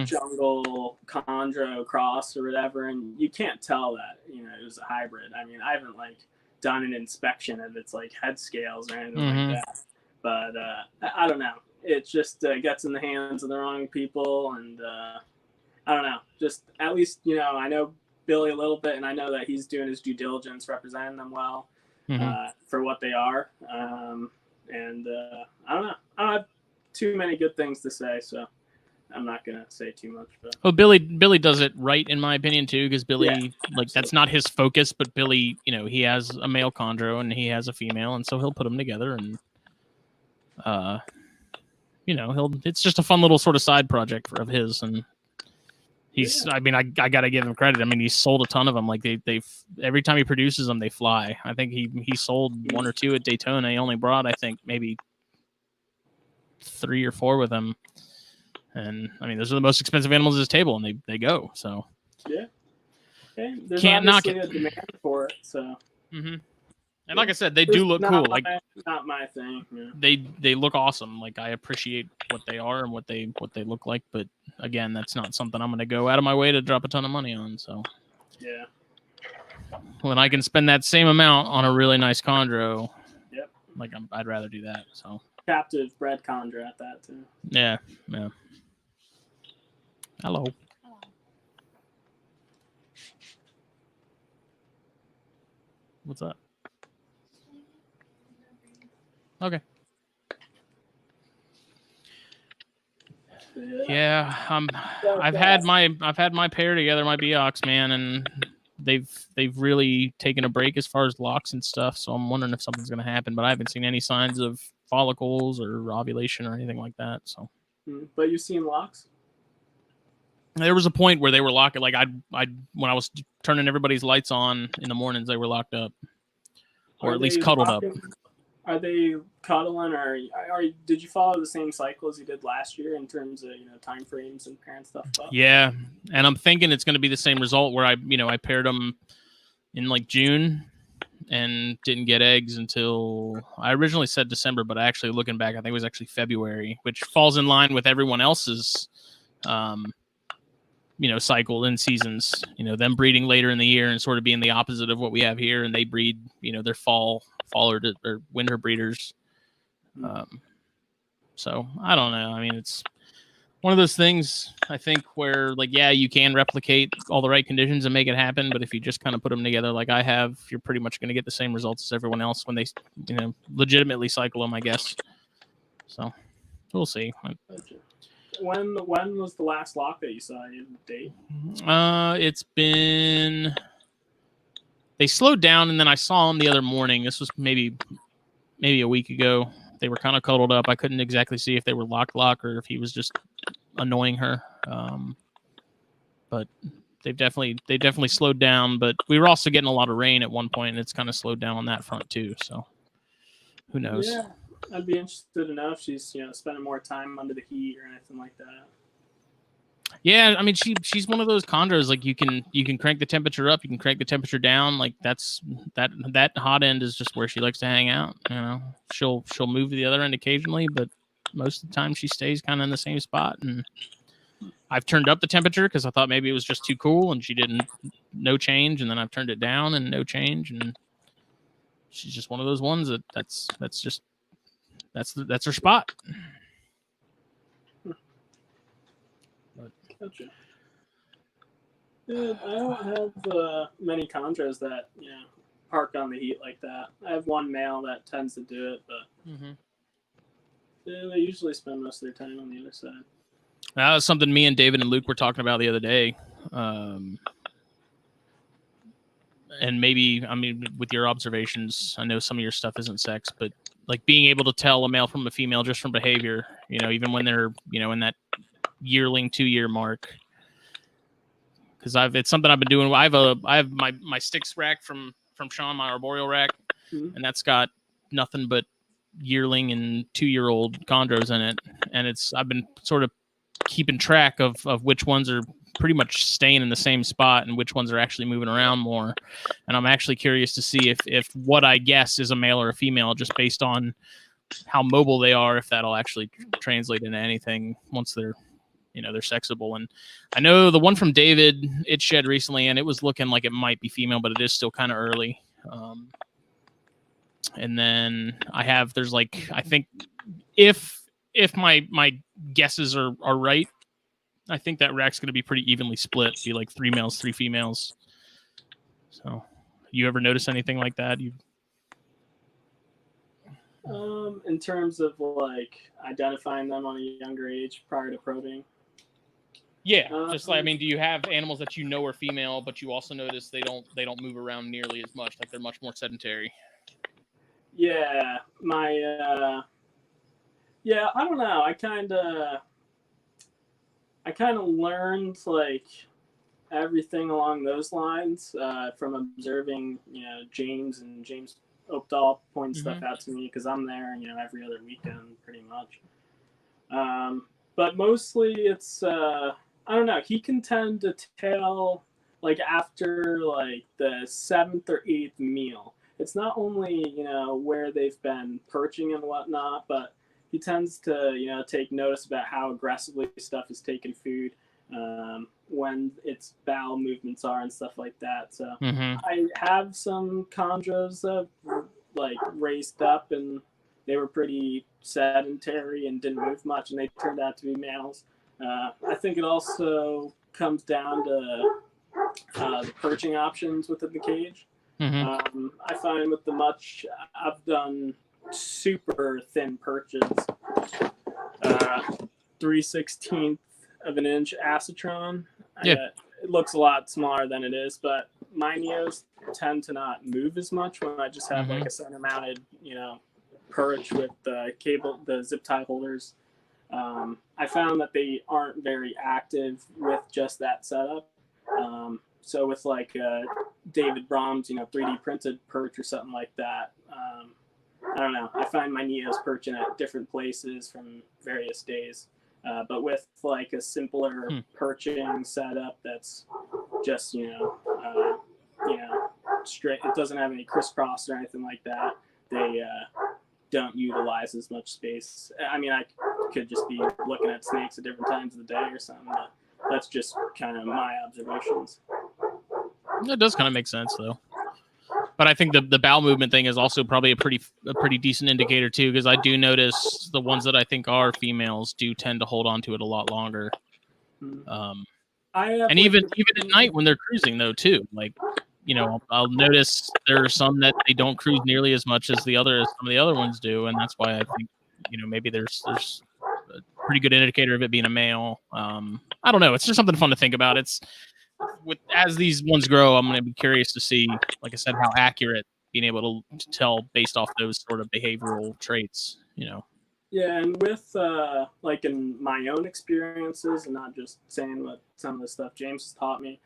jungle chondro cross or whatever, and you can't tell that it was a hybrid. I mean, I haven't like done an inspection of its like head scales or anything like that, but I don't know. It just gets in the hands of the wrong people, and I don't know. Just at least I know Billy a little bit, and I know that he's doing his due diligence, representing them well for what they are. And I don't know. I don't have too many good things to say, so I'm not gonna say too much. But well, Billy does it right in my opinion too, because Billy that's not his focus, but Billy, he has a male chondro and he has a female, and so he'll put them together, and it's just a fun little sort of side project of his, and he's. I mean, I gotta give him credit. I mean, he's sold a ton of them. Like they've every time he produces them, they fly. I think he sold 1 or 2 at Daytona. He only brought, I think, maybe 3 or 4 with him. And I mean, those are the most expensive animals at his table, and they go. So yeah, okay. There's can't knock it. A demand for it. So and like I said, they do look cool. Like not my thing. Yeah. They look awesome. Like I appreciate what they are and what they look like. But again, that's not something I'm going to go out of my way to drop a ton of money on. So yeah, when I can spend that same amount on a really nice chondro, like I'd rather do that. So captive bred chondro at that too. Yeah. Hello. What's up? Okay. Yeah, I've had my pair together, my Beox, man, and they've really taken a break as far as locks and stuff. So I'm wondering if something's gonna happen, but I haven't seen any signs of follicles or ovulation or anything like that. So. But you've seen locks? There was a point where they were locked. Like I when I was turning everybody's lights on in the mornings, they were locked up, or at least cuddled up. Are they cuddling, or did you follow the same cycle as you did last year in terms of time frames and parent stuff up? Yeah, and I'm thinking it's going to be the same result where I paired them in like June and didn't get eggs until I originally said December, but actually looking back, I think it was actually February, which falls in line with everyone else's cycle and seasons, them breeding later in the year and sort of being the opposite of what we have here. And they breed, their fall or winter breeders. So I don't know. I mean, it's one of those things, I think, where you can replicate all the right conditions and make it happen. But if you just kind of put them together like I have, you're pretty much going to get the same results as everyone else when they, legitimately cycle them, I guess. So we'll see. When was the last lock that you saw? You have a date? It's been. They slowed down, and then I saw them the other morning. This was maybe a week ago. They were kind of cuddled up. I couldn't exactly see if they were lock or if he was just annoying her. But they definitely slowed down. But we were also getting a lot of rain at one point, and it's kind of slowed down on that front too. So who knows? Yeah, I'd be interested to know if she's spending more time under the heat or anything like that. Yeah, I mean she's one of those chondros. Like you can crank the temperature up, you can crank the temperature down. Like that hot end is just where she likes to hang out. She'll move to the other end occasionally, but most of the time she stays kind of in the same spot. And I've turned up the temperature because I thought maybe it was just too cool, and she didn't. No change, and then I've turned it down and no change, and she's just one of those ones that's her spot. Gotcha. Yeah, I don't have many chondros that park on the heat like that. I have one male that tends to do it, but they usually spend most of their time on the other side. That was something me and David and Luke were talking about the other day. And maybe, I mean, with your observations, I know some of your stuff isn't sex, but like being able to tell a male from a female just from behavior, even when they're, in that yearling 2-year mark. Because it's something I've been doing. I have my sticks rack from Sean, my arboreal rack, and that's got nothing but yearling and 2-year-old chondros in it. And I've been sort of keeping track of which ones are pretty much staying in the same spot and which ones are actually moving around more. And I'm actually curious to see if what I guess is a male or a female, just based on how mobile they are, if that'll actually translate into anything once they're sexable. And I know the one from David, it shed recently, and it was looking like it might be female, but it is still kind of early. And then there's I think if my guesses are right, I think that rack's going to be pretty evenly split. Be like 3 males, 3 females. So, you ever notice anything like that? In terms of identifying them on a younger age prior to probing. Yeah, just do you have animals that are female, but you also notice they don't move around nearly as much? Like they're much more sedentary. Yeah, I don't know. I kind of learned everything along those lines from observing, James Opdahl pointing stuff out to me because I'm there, every other weekend pretty much. But mostly it's I don't know. He can tend to tell after the 7th or 8th meal. It's not only where they've been perching and whatnot, but he tends to take notice about how aggressively stuff is taking food, when its bowel movements are and stuff like that. So I have some chondros that raised up and they were pretty sedentary and didn't move much, and they turned out to be males. I think it also comes down to the perching options within the cage. I find with the much, I've done super thin perches, 3/16 of an inch acetron. Yeah. It looks a lot smaller than it is, but my neos tend to not move as much when I just have a center mounted, perch with the zip tie holders. I found that they aren't very active with just that setup. So with David Brom's, 3D printed perch or something like that, I don't know. I find my neos perching at different places from various days. But with like a simpler perching setup that's just, straight, it doesn't have any crisscross or anything like that. They don't utilize as much space. I mean, I could just be looking at snakes at different times of the day or something, but that's just kind of my observations. That does kind of make sense, though. But I think the bowel movement thing is also probably a pretty decent indicator too, because I do notice the ones that I think are females do tend to hold on to it a lot longer. And even at night when they're cruising though too, like, I'll notice there are some that they don't cruise nearly as much as some of the other ones do, and that's why I think maybe there's a pretty good indicator of it being a male. I don't know. It's just something fun to think about. As these ones grow, I'm going to be curious to see, like I said, how accurate being able to tell based off those sort of behavioral traits, Yeah, and with like in my own experiences, and not just saying what some of the stuff James has taught me,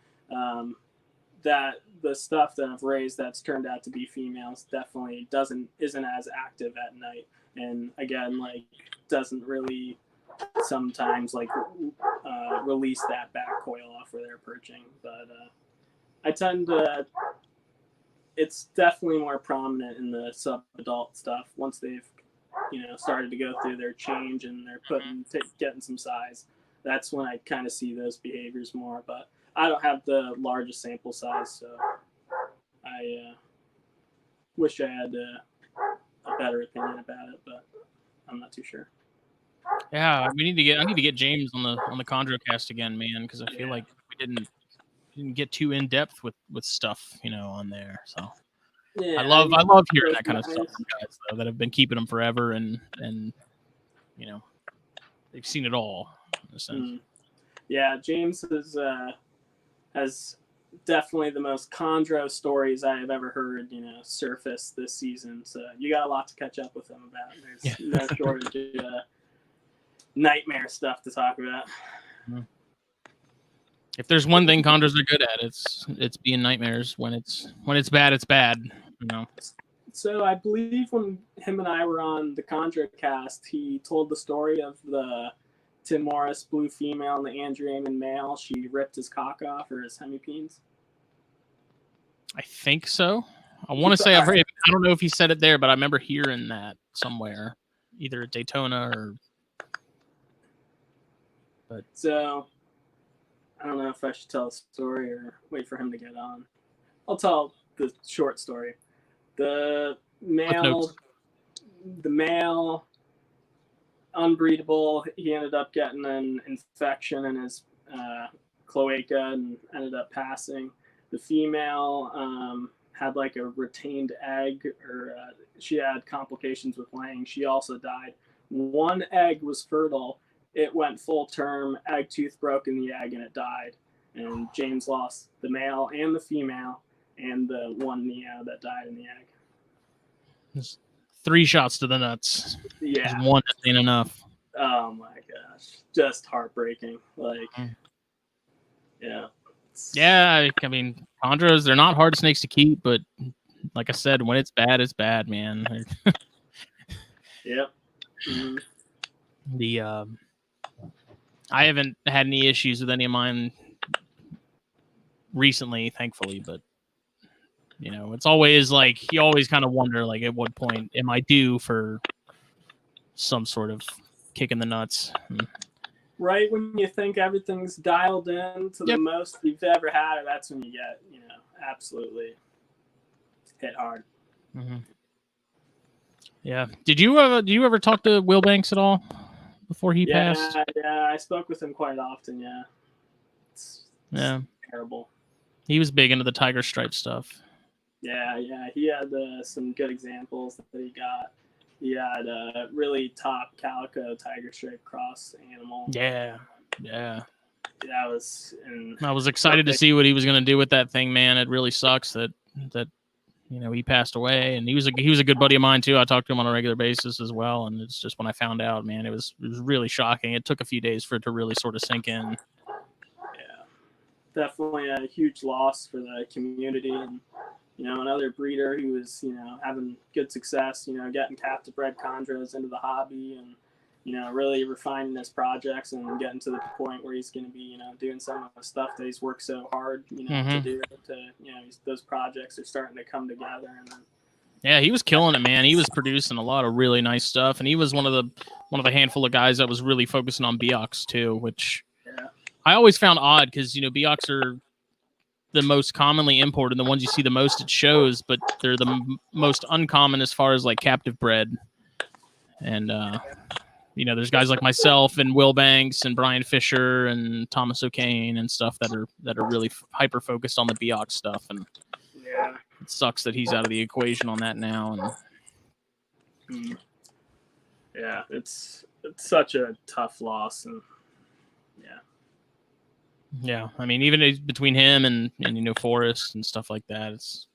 that the stuff that I've raised that's turned out to be females definitely isn't as active at night, and again, like doesn't really sometimes like release that back coil off where they're perching. But I tend to, it's definitely more prominent in the sub-adult stuff once they've started to go through their change and they're getting some size. That's when I kind of see those behaviors more, but I don't have the largest sample size, so I wish I had a better opinion about it, but I'm not too sure. Yeah, I need to get James on the ChondroCast again, man, because I feel like we didn't get too in depth with stuff, on there. So I love hearing that kind of stuff from guys though that have been keeping them forever and they've seen it all in a sense. Yeah, James has definitely the most chondro stories I have ever heard, surface this season. So you got a lot to catch up with him about. There's no shortage of nightmare stuff to talk about. If there's one thing chondros are good at, it's being nightmares. When it's bad, it's bad. So I believe when him and I were on the ChondroCast, he told the story of the Tim Morris blue female and the Andrew Amon male. She ripped his cock off, or his hemipenes. I think so. I want to say I've heard. I don't know if he said it there, but I remember hearing that somewhere, either at Daytona or. But so, I don't know if I should tell a story or wait for him to get on. I'll tell the short story. The male, unbreedable, he ended up getting an infection in his cloaca and ended up passing. The female had like a retained egg, or she had complications with laying. She also died. One egg was fertile. It went full term, egg tooth broke in the egg, and it died. And James lost the male and the female and the one neo that died in the egg. There's 3 shots to the nuts. Yeah. There's one ain't enough. Oh my gosh. Just heartbreaking. Like, yeah. Yeah, I mean, chondros, they're not hard snakes to keep, but like I said, when it's bad, man. Yep. Mm-hmm. I haven't had any issues with any of mine recently, thankfully, but it's always like you always kind of wonder, like, at what point am I due for some sort of kick in the nuts? Right when you think everything's dialed in to the most you've ever had, that's when you get, absolutely hit hard. Mm-hmm. Yeah. Did you ever talk to Will Banks at all before he passed? Yeah, I spoke with him quite often. Yeah. It's terrible. He was big into the tiger stripe stuff. Yeah. He had some good examples that he got. He had a really top calico tiger stripe cross animal. Yeah. That was. I was excited to see what he was going to do with that thing, man. It really sucks that he passed away, and he was a good buddy of mine too. I talked to him on a regular basis as well, and it's just when I found out, man, it was really shocking. It took a few days for it to really sort of sink in. Yeah, definitely a huge loss for the community, and another breeder who was, having good success, getting captive bred chondros into the hobby and, really refining his projects and getting to the point where he's going to be, doing some of the stuff that he's worked so hard, to do. Those projects are starting to come together. And then, yeah, he was killing it, man. He was producing a lot of really nice stuff, and he was one of the handful of guys that was really focusing on Beox too, which I always found odd because Beox are the most commonly imported, the ones you see the most at shows, but they're the most uncommon as far as like captive bred. And there's guys like myself and Will Banks and Brian Fisher and Thomas O'Kane and stuff that are really hyper focused on the Beox stuff. And it sucks that he's out of the equation on that now. And yeah, it's such a tough loss. And yeah, I mean, even between him and Forrest and stuff like that, it's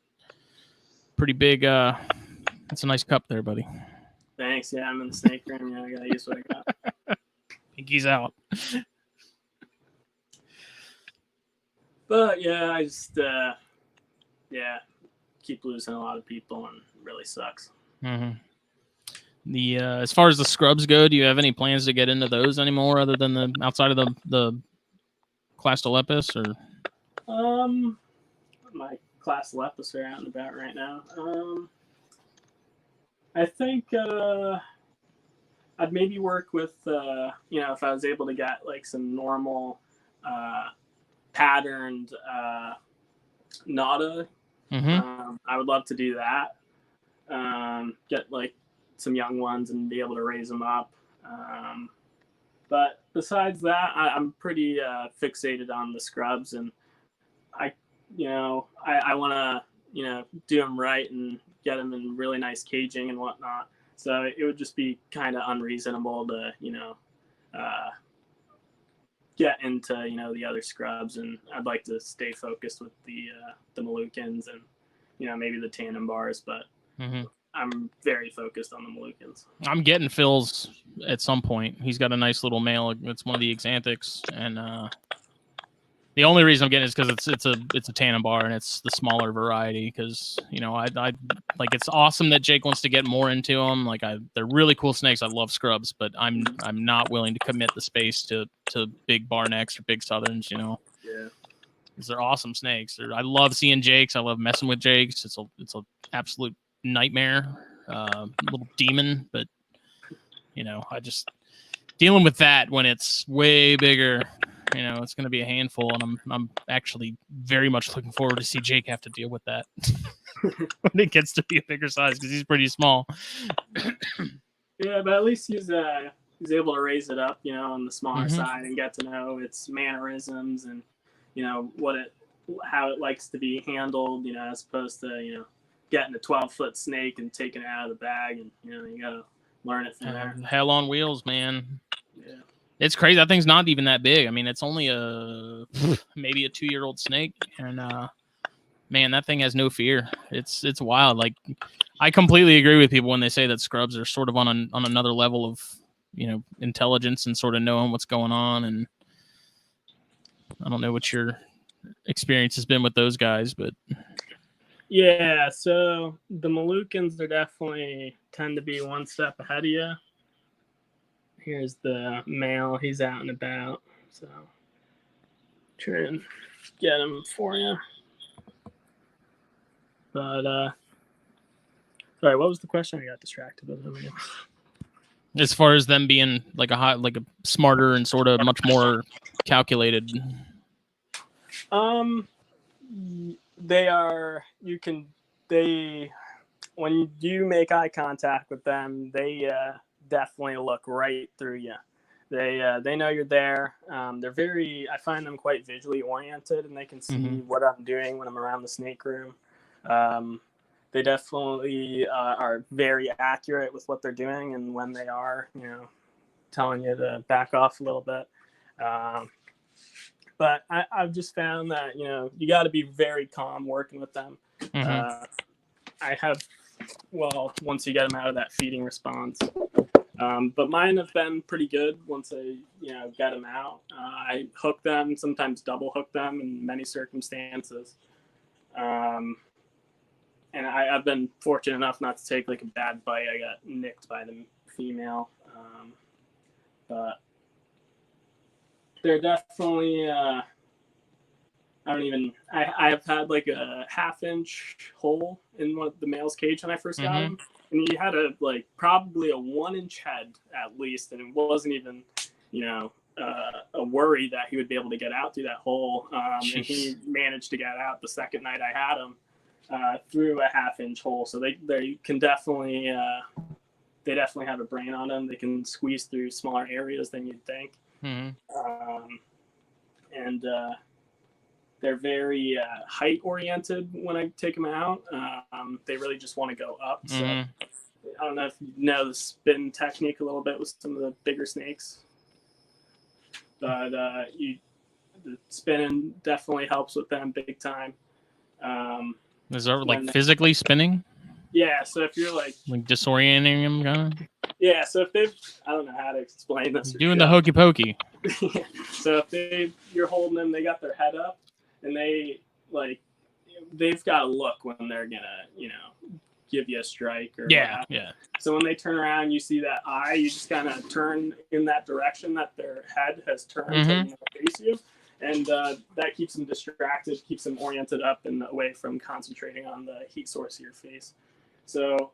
pretty big. It's a nice cup there, buddy. Thanks. Yeah, I'm in the snake room. Yeah, I gotta use what I got. Pinky's out. But yeah, I just keep losing a lot of people, and it really sucks. Mm-hmm. The as far as the scrubs go, do you have any plans to get into those anymore, other than the outside of the Clastolepis, or? My Clastolepis are out and about right now. I think I'd maybe work with if I was able to get like some normal patterned Nada. I would love to do that. Get like some young ones and be able to raise them up. But besides that, I'm pretty fixated on the scrubs, and I want to do them right and get them in really nice caging and whatnot. So it would just be kind of unreasonable to get into the other scrubs, and I'd like to stay focused with the Moluccans and maybe the tandem bars, but I'm very focused on the Moluccans. I'm getting Phil's at some point. He's got a nice little male. It's one of the Xanthics, and the only reason I'm getting it is because it's a tandem bar and it's the smaller variety. Because I like, it's awesome that Jake wants to get more into them. Like, they're really cool snakes. I love scrubs, but I'm not willing to commit the space to big bar necks or big southerns. Yeah, because they're awesome snakes. I love seeing Jakes. I love messing with Jakes. It's a absolute nightmare, little demon. But I just dealing with that when it's way bigger. It's going to be a handful, and I'm actually very much looking forward to see Jake have to deal with that when it gets to be a bigger size, because he's pretty small. Yeah, but at least he's able to raise it up, on the smaller side, and get to know its mannerisms and how it likes to be handled, as opposed to getting a 12-foot snake and taking it out of the bag, and you gotta learn it from there. Hell on wheels, man. Yeah. It's crazy. That thing's not even that big. I mean, it's only maybe a 2-year-old snake, and man, that thing has no fear. It's wild. Like, I completely agree with people when they say that scrubs are sort of on another level of intelligence and sort of knowing what's going on. And I don't know what your experience has been with those guys, but yeah. So the Moluccans are definitely tend to be one step ahead of you. Here's the male. He's out and about. So try and get him for you. But sorry, what was the question? I got distracted with him again. As far as them being like a smarter and sort of much more calculated. They are. When you make eye contact with them, they definitely look right through you. They know you're there. I find them quite visually oriented, and they can see what I'm doing when I'm around the snake room. They definitely are very accurate with what they're doing, and when they are, telling you to back off a little bit. But I've just found that, you got to be very calm working with them. Once you get them out of that feeding response. But mine have been pretty good once I, get them out. I hook them, sometimes double hook them in many circumstances. I've been fortunate enough not to take like a bad bite. I got nicked by the female, but they're definitely. I have had like a 1/2-inch hole in one of the male's cage when I first got him, and he had probably a 1-inch head at least, and it wasn't even, a worry that he would be able to get out through that hole. And he managed to get out the second night I had him through a 1/2-inch hole. So they can definitely they definitely have a brain on them. They can squeeze through smaller areas than you'd think. And they're very height oriented when I take them out. They really just want to go up. So I don't know if you know the spin technique a little bit with some of the bigger snakes, but the spinning definitely helps with them big time. Is there like physically spinning? Yeah. So if you're like disorienting them, kind of. Yeah. So if I don't know how to explain this. Doing the hokey pokey. So if you're holding them, they got their head up, and they've got to look when they're gonna, give you a strike or yeah. So when they turn around, you see that eye, you just kind of turn in that direction that their head has turned to face you, and that keeps them distracted, keeps them oriented up and away from concentrating on the heat source of your face. So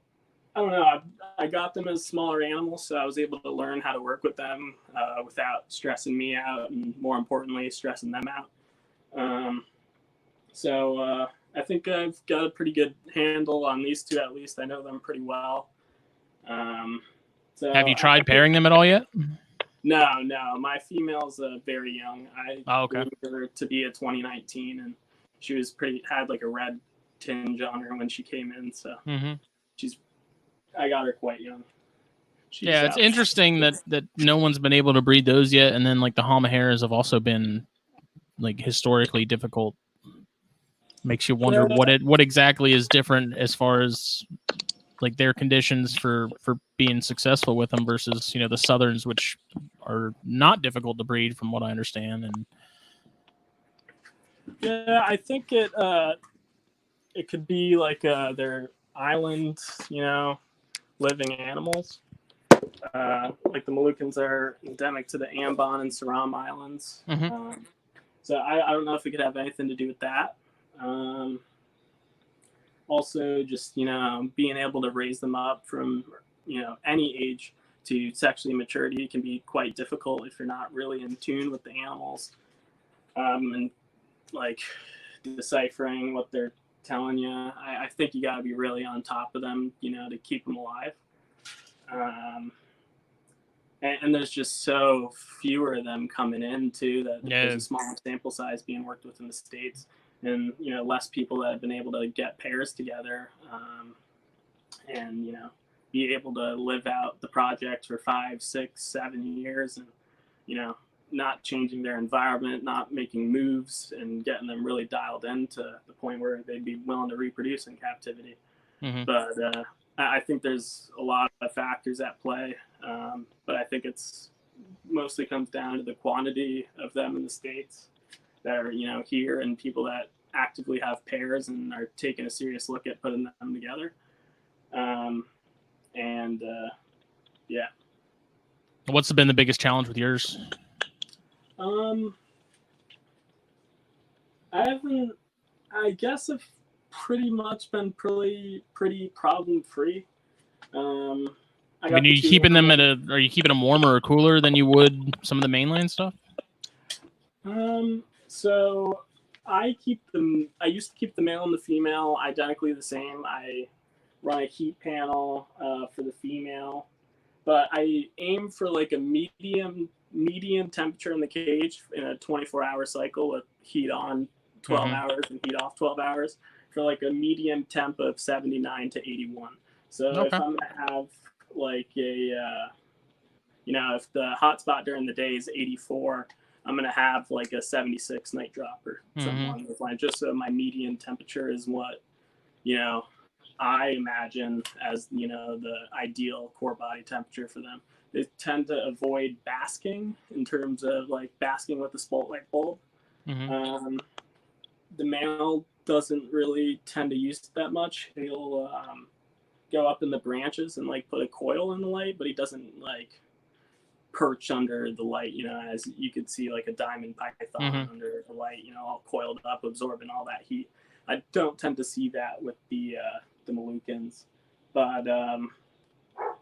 I don't know. I got them as smaller animals, so I was able to learn how to work with them without stressing me out, and more importantly, stressing them out. So I think I've got a pretty good handle on these two, at least. I know them pretty well. So have you tried pairing them at all yet? No. My female's very young. I believe her to be a 2019, and she was had like a red tinge on her when she came in. So I got her quite young. It's interesting that no one's been able to breed those yet, and then like the Halmaharas have also been like historically difficult. Makes you wonder what exactly is different as far as like their conditions for being successful with them versus the Southerns, which are not difficult to breed from what I understand. And yeah, I think it could be like their island, living animals. Like the Moluccans are endemic to the Ambon and Saram Islands. So I don't know if it could have anything to do with that. Also, just being able to raise them up from any age to sexually maturity can be quite difficult if you're not really in tune with the animals, and like deciphering what they're telling you. I think you got to be really on top of them, to keep them alive. And there's just so fewer of them coming in too, that there's a smaller sample size being worked with in the States, and less people that have been able to get pairs together, and be able to live out the project for 5, 6, 7 years, and not changing their environment, not making moves, and getting them really dialed in to the point where they'd be willing to reproduce in captivity. But I think there's a lot of factors at play, but I think it's mostly comes down to the quantity of them in the States that are here, and people that actively have pairs and are taking a serious look at putting them together. What's been the biggest challenge with yours? I guess I've pretty much been pretty problem free. Are you keeping them warmer or cooler than you would some of the mainland stuff? So I used to keep the male and the female identically the same. I run a heat panel for the female, but I aim for like a medium temperature in the cage in a 24-hour cycle with heat on 12 hours and heat off 12 hours for like a medium temp of 79 to 81. So if I'm gonna have like a if the hot spot during the day is 84, I'm gonna have like a 76 night drop or something along those lines, just so my median temperature is what I imagine as the ideal core body temperature for them. They tend to avoid basking in terms of like basking with the spotlight bulb. The male doesn't really tend to use it that much. He'll go up in the branches and like put a coil in the light, but he doesn't like perch under the light, as you could see like a diamond python under the light, all coiled up, absorbing all that heat. I don't tend to see that with the Moluccans, but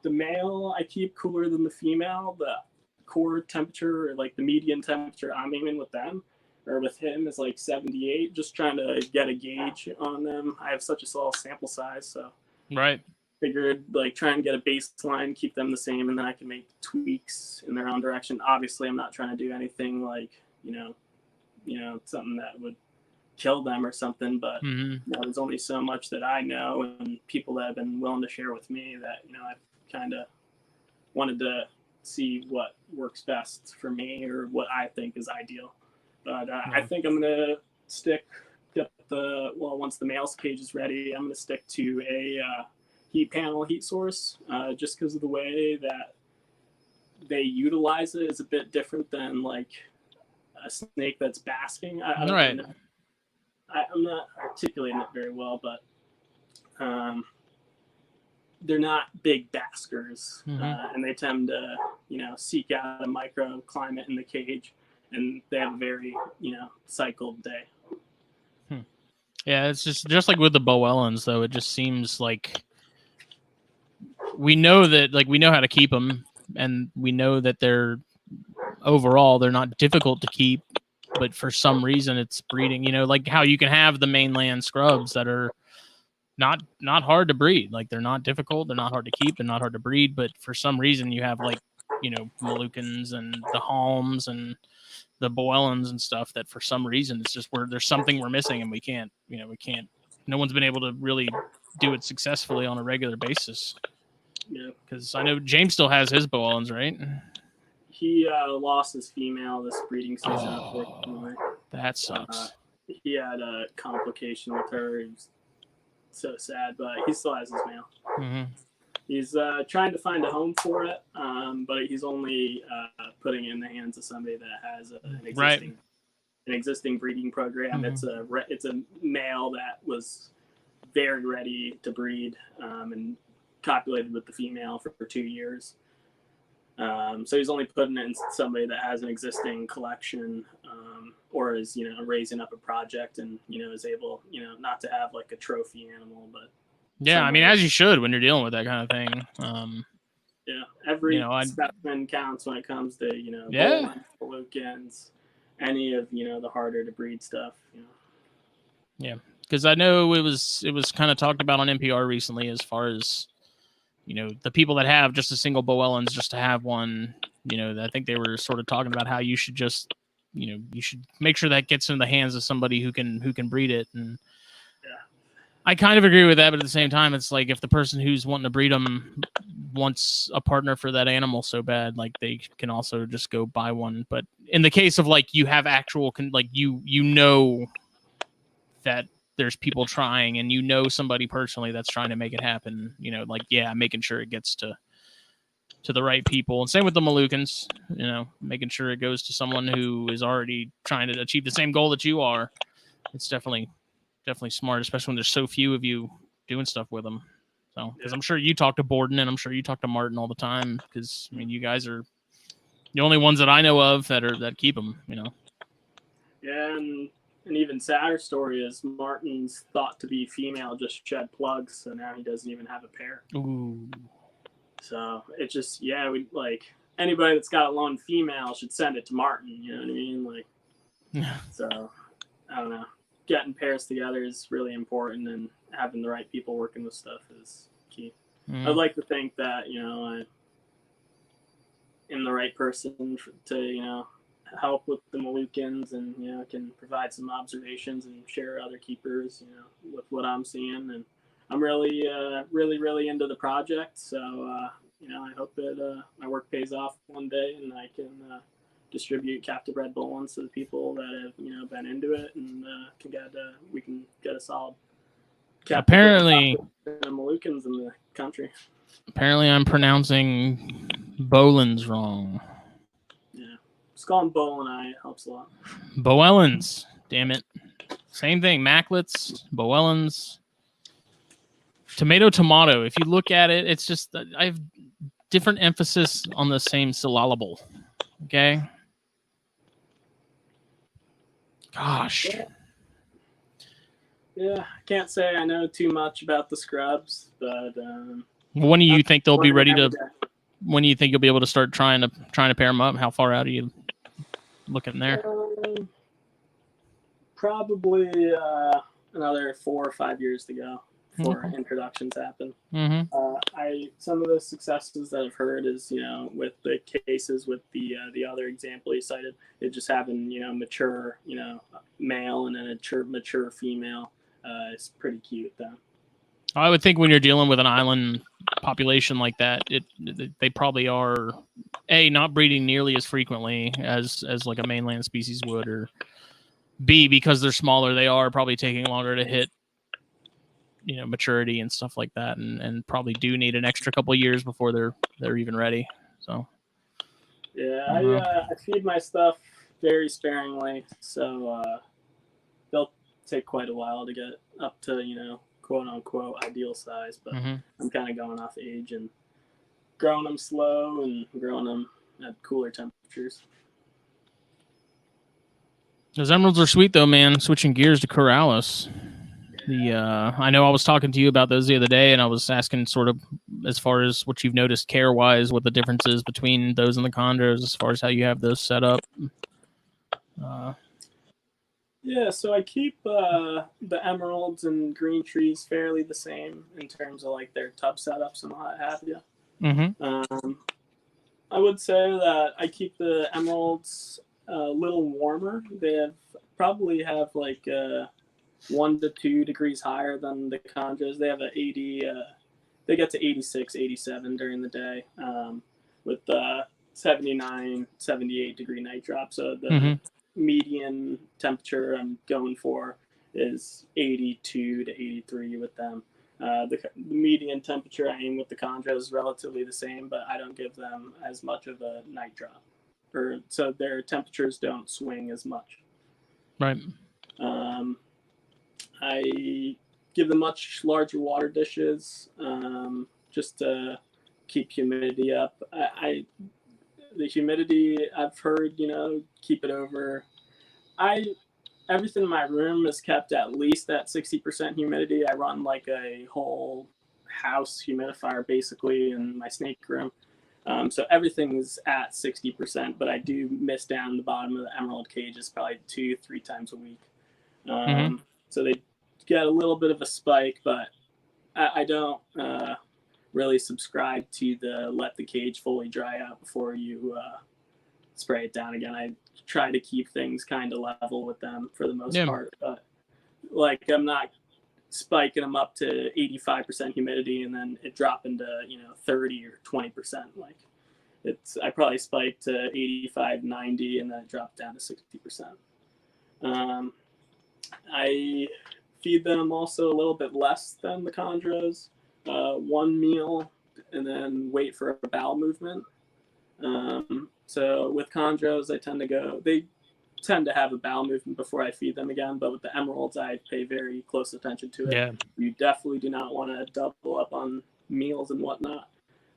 the male I keep cooler than the female. The core temperature, or like the median temperature I'm aiming with them or with him, is like 78. Just trying to get a gauge on them. I have such a small sample size, so right. Figured like try and get a baseline, keep them the same, and then I can make tweaks in their own direction. Obviously, I'm not trying to do anything like something that would kill them or something. But there's only so much that I know, and people that have been willing to share with me that I've kind of wanted to see what works best for me or what I think is ideal. But I think I'm gonna stick once the male's cage is ready, I'm gonna stick to a heat panel, heat source, just because of the way that they utilize it is a bit different than like a snake that's basking. I don't know. I'm not articulating it very well, but they're not big baskers, and they tend to seek out a microclimate in the cage, and they have a very cycled day. Yeah, it's just like with the Boellens, though. It just seems like we know that, like, we know how to keep them, and we know that they're not difficult to keep, but for some reason it's breeding. Like how you can have the mainland scrubs that are not hard to breed. Like they're not difficult, they're not hard to keep, they're not hard to breed, but for some reason you have like Moluccans and the Halms and the Boellens and stuff that for some reason it's just there's something we're missing, and we can't. No one's been able to really do it successfully on a regular basis. Yeah, because I know James still has his Boellens, right? He lost his female this breeding season, unfortunately. That sucks. He had a complication with her. He was so sad, but he still has his male. He's trying to find a home for it, but he's only putting it in the hands of somebody that has an existing breeding program. It's a male that was very ready to breed and copulated with the female for 2 years. So he's only putting it in somebody that has an existing collection, or is raising up a project and is able not to have like a trophy animal, but yeah, I mean, as you should when you're dealing with that kind of thing. Yeah, every specimen counts when it comes to Moluccans, any of the harder to breed stuff. Yeah, because I know it was kind of talked about on NPR recently as far as the people that have just a single Boellens, just to have one. I think they were sort of talking about how you should just you should make sure that gets in the hands of somebody who can breed it. And I kind of agree with that, but at the same time, it's like if the person who's wanting to breed them wants a partner for that animal so bad, like they can also just go buy one. But in the case of like you have actual, like that there's people trying, and somebody personally that's trying to make it happen. Making sure it gets to the right people, and same with the Moluccans. Making sure it goes to someone who is already trying to achieve the same goal that you are. It's definitely smart, especially when there's so few of you doing stuff with them. So, because I'm sure you talk to Borden and I'm sure you talk to Martin all the time, because you guys are the only ones that I know of that keep them. Yeah, and an even sadder story is Martin's thought to be female just shed plugs, so now he doesn't even have a pair. Ooh. So it just we like anybody that's got a lone female should send it to Martin. You know what I mean? Like, so I don't know. Getting pairs together is really important, and having the right people working with stuff is key. I'd like to think that I am the right person to help with the Moluccans, and can provide some observations and share other keepers with what I'm seeing. And I'm really really into the project, so I hope that my work pays off one day, and I can distribute captive bred Boellens to the people that have been into it, and we can get a solid apparently Moluccans in the country. Apparently I'm pronouncing Boellens wrong. Yeah, just call them Boeleni. It helps a lot. Boellens, damn it. Same thing. Macklets, Boellens, tomato. If you look at it, it's just I have different emphasis on the same syllable. Okay. Gosh. Yeah, I can't say I know too much about the scrubs, but when do you think they'll be ready to? When do you think you'll be able to start trying to pair them up? How far out are you looking there? Probably another 4 or 5 years to go before introductions happen. Some of the successes that I've heard is, you know, with the cases with the other example you cited, it just having, you know, mature, you know, male and then a mature female. It's pretty cute though. I would think when you're dealing with an island population like that, they probably are not breeding nearly as frequently as like a mainland species would, or B, because they're smaller, they are probably taking longer to hit, you know, maturity and stuff like that, and probably do need an extra couple of years before they're even ready. So yeah, I feed my stuff very sparingly, so they'll take quite a while to get up to, you know, quote unquote ideal size, but I'm kind of going off age and growing them slow and growing them at cooler temperatures. Those emeralds are sweet though, man. Switching gears to Corrales. I know I was talking to you about those the other day, and I was asking sort of as far as what you've noticed care-wise, what the difference is between those and the chondros, as far as how you have those set up. Yeah, so I keep the emeralds and green trees fairly the same in terms of like their tub setups and what have you. I would say that I keep the emeralds a little warmer. They probably have like 1 to 2 degrees higher than the chondros. They have a 80. They get to 86, 87 during the day with 79, 78 degree night drop. So the median temperature I'm going for is 82 to 83 with them. The median temperature I aim with the chondros is relatively the same, but I don't give them as much of a night drop, so their temperatures don't swing as much. Right. I give them much larger water dishes just to keep humidity up. The humidity, I've heard, you know, keep it over. Everything in my room is kept at least at 60% humidity. I run like a whole house humidifier basically in my snake room. So everything is at 60%, but I do mist down the bottom of the emerald cages probably 2-3 times a week. So they get a little bit of a spike, but I don't really subscribe to the let the cage fully dry out before you spray it down again. I try to keep things kind of level with them for the most part, but like I'm not spiking them up to 85% humidity and then it drop into, you know, 30 or 20%. Like I probably spiked to 85, 90 and then it dropped down to 60%. I feed them also a little bit less than the chondros, 1 meal and then wait for a bowel movement. So with chondros, they tend to have a bowel movement before I feed them again, but with the emeralds, I pay very close attention to it. Yeah. You definitely do not want to double up on meals and whatnot,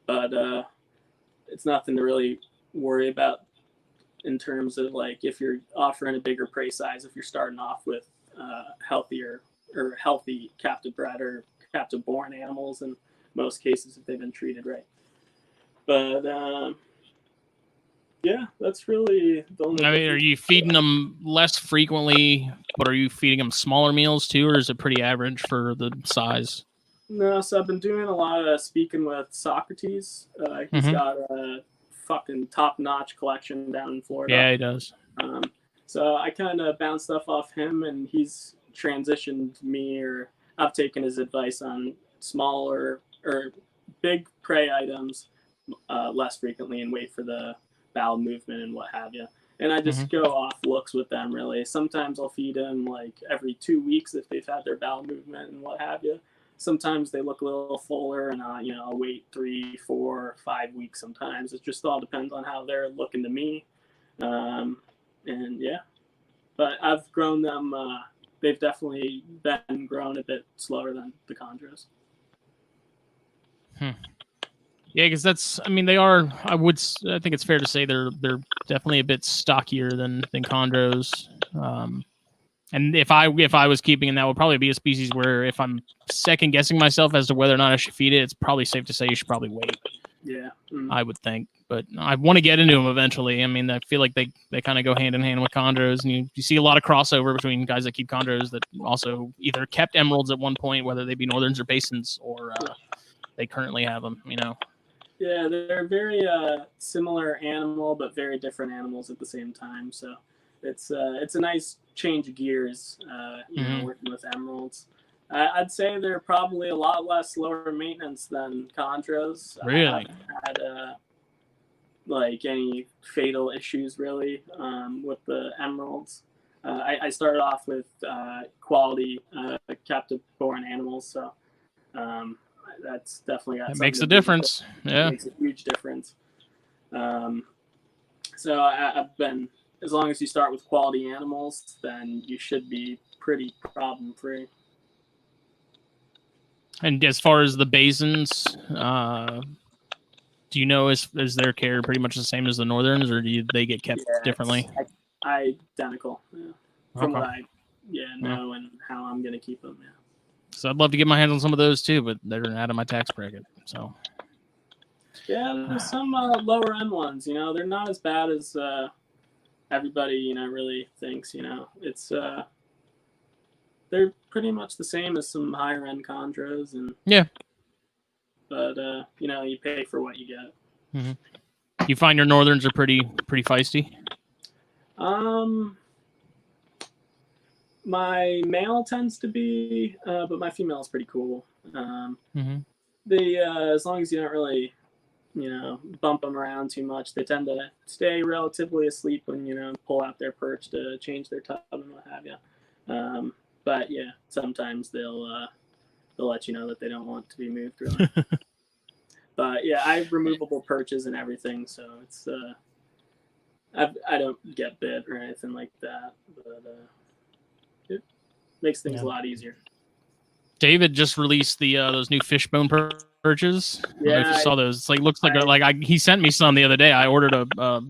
but it's nothing to really worry about in terms of like if you're offering a bigger prey size, if you're starting off with healthier or healthy captive bred or captive born animals in most cases if they've been treated right. But yeah, that's really the only. I mean, are you feeding them less frequently, but are you feeding them smaller meals too, or is it pretty average for the size? No, so I've been doing a lot of speaking with Socrates. He's got a fucking top-notch collection down in Florida. Yeah, he does. So I kind of bounce stuff off him, and he's transitioned me, or I've taken his advice on smaller or big prey items less frequently and wait for the bowel movement and what have you. And I just go off looks with them, really. Sometimes I'll feed them like every 2 weeks if they've had their bowel movement and what have you. Sometimes they look a little fuller, and I'll wait 3, 4, 5 weeks. Sometimes it just all depends on how they're looking to me, and yeah. But I've grown them they've definitely been grown a bit slower than the chondros. Yeah, because that's, I mean, they are. I think it's fair to say they're definitely a bit stockier than chondros. And if I was keeping, and that would probably be a species where if I'm second guessing myself as to whether or not I should feed it, it's probably safe to say you should probably wait. Yeah, I would think, but I want to get into them eventually. I mean, I feel like they kind of go hand in hand with chondros, and you see a lot of crossover between guys that keep chondros that also either kept emeralds at one point, whether they be northerns or basins, or they currently have them. You know. Yeah, they're very similar animal, but very different animals at the same time. So it's a nice change of gears. You know, working with emeralds. I'd say they're probably a lot less lower maintenance than chondros. Really? I haven't had like any fatal issues really with the emeralds. I started off with quality captive born animals, so that's definitely got That something makes to a do with difference. it. Yeah. It makes a huge difference. So I've been, as long as you start with quality animals, then you should be pretty problem free. And as far as the basins, do you know is their care pretty much the same as the northerns, or they get kept differently? Identical. Yeah. From Okay. what I know and how I'm gonna keep them. Yeah. So I'd love to get my hands on some of those too, but they're out of my tax bracket. So yeah, there's some lower end ones. You know, they're not as bad as everybody really thinks. You know, it's they're pretty much the same as some higher end chondros, and but you pay for what you get. You find your northerns are pretty feisty. My male tends to be, but my female is pretty cool. They as long as you don't really bump them around too much, they tend to stay relatively asleep when pull out their perch to change their tub and what have you. But yeah, sometimes they'll let you know that they don't want to be moved really. But yeah, I have removable perches and everything, so it's I don't get bit or anything like that, but it makes things a lot easier. David just released the those new fishbone perches. I don't know if you saw those. It's looks like he sent me some the other day. I ordered a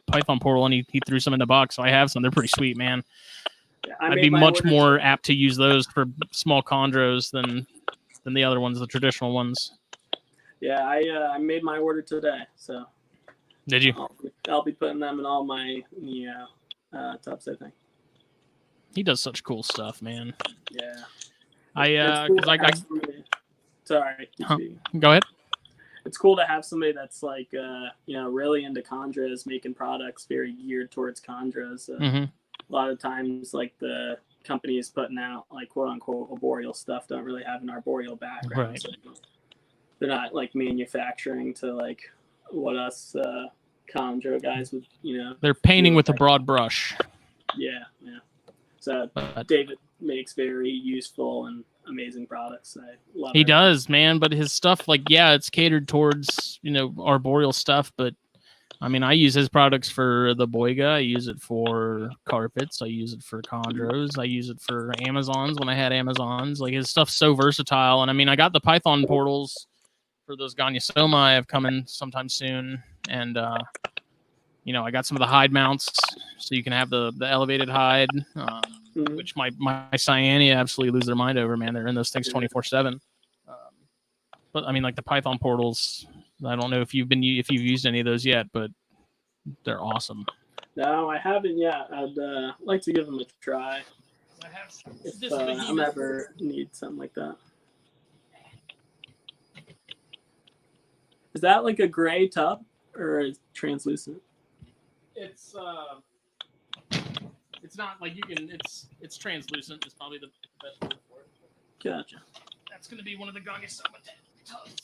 Python portal and he threw some in the box, so I have some. They're pretty sweet, man. Yeah, I'd be much more apt to use those for small chondros than the other ones, the traditional ones. Yeah, I made my order today, so. Did you? I'll be putting them in all my tubs, I think. He does such cool stuff, man. Yeah. Sorry. Go ahead. It's cool to have somebody that's like really into chondros, making products very geared towards chondros. A lot of times, like the companies putting out like quote unquote arboreal stuff don't really have an arboreal background. Right. So they're not like manufacturing to like what us chondro guys would They're painting with a broad brush. Yeah. So David makes very useful and amazing products. I love it. He does, man, but his stuff, it's catered towards arboreal stuff, but I mean, I use his products for the boiga. I use it for carpets. I use it for chondros. I use it for Amazons when I had Amazons. Like, his stuff's so versatile. And I mean, I got the Python portals for those Gonyosoma I have coming sometime soon. And, I got some of the hide mounts so you can have the elevated hide, which my Cyanea absolutely lose their mind over, man. They're in those things 24/7. But I mean, like the Python portals, I don't know if you've used any of those yet, but they're awesome. No, I haven't yet. I'd like to give them a try. If I'm ever need something like that. Is that like a gray tub or is it translucent? It's not like you can. It's translucent. It's probably the best word for it. Gotcha. That's gonna be one of the Gonyosoma tubs.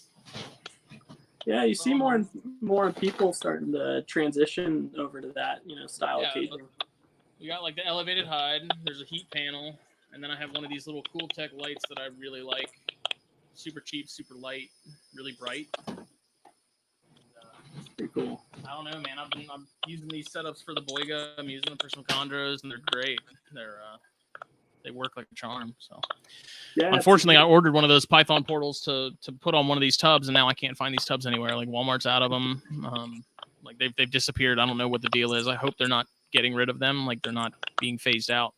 Yeah, you see more and more people starting to transition over to that, style of caging. We got like the elevated hide. There's a heat panel, and then I have one of these little Cool Tech lights that I really like. Super cheap, super light, really bright. Pretty cool. I don't know, man. I'm using these setups for the boiga. I'm using them for some chondros, and they're great. They're they work like a charm. So Yeah. unfortunately, I ordered one of those Python portals to put on one of these tubs, and now I can't find these tubs anywhere. Like Walmart's out of them. Like they've disappeared. I don't know what the deal is. I hope they're not getting rid of them. Like they're not being phased out.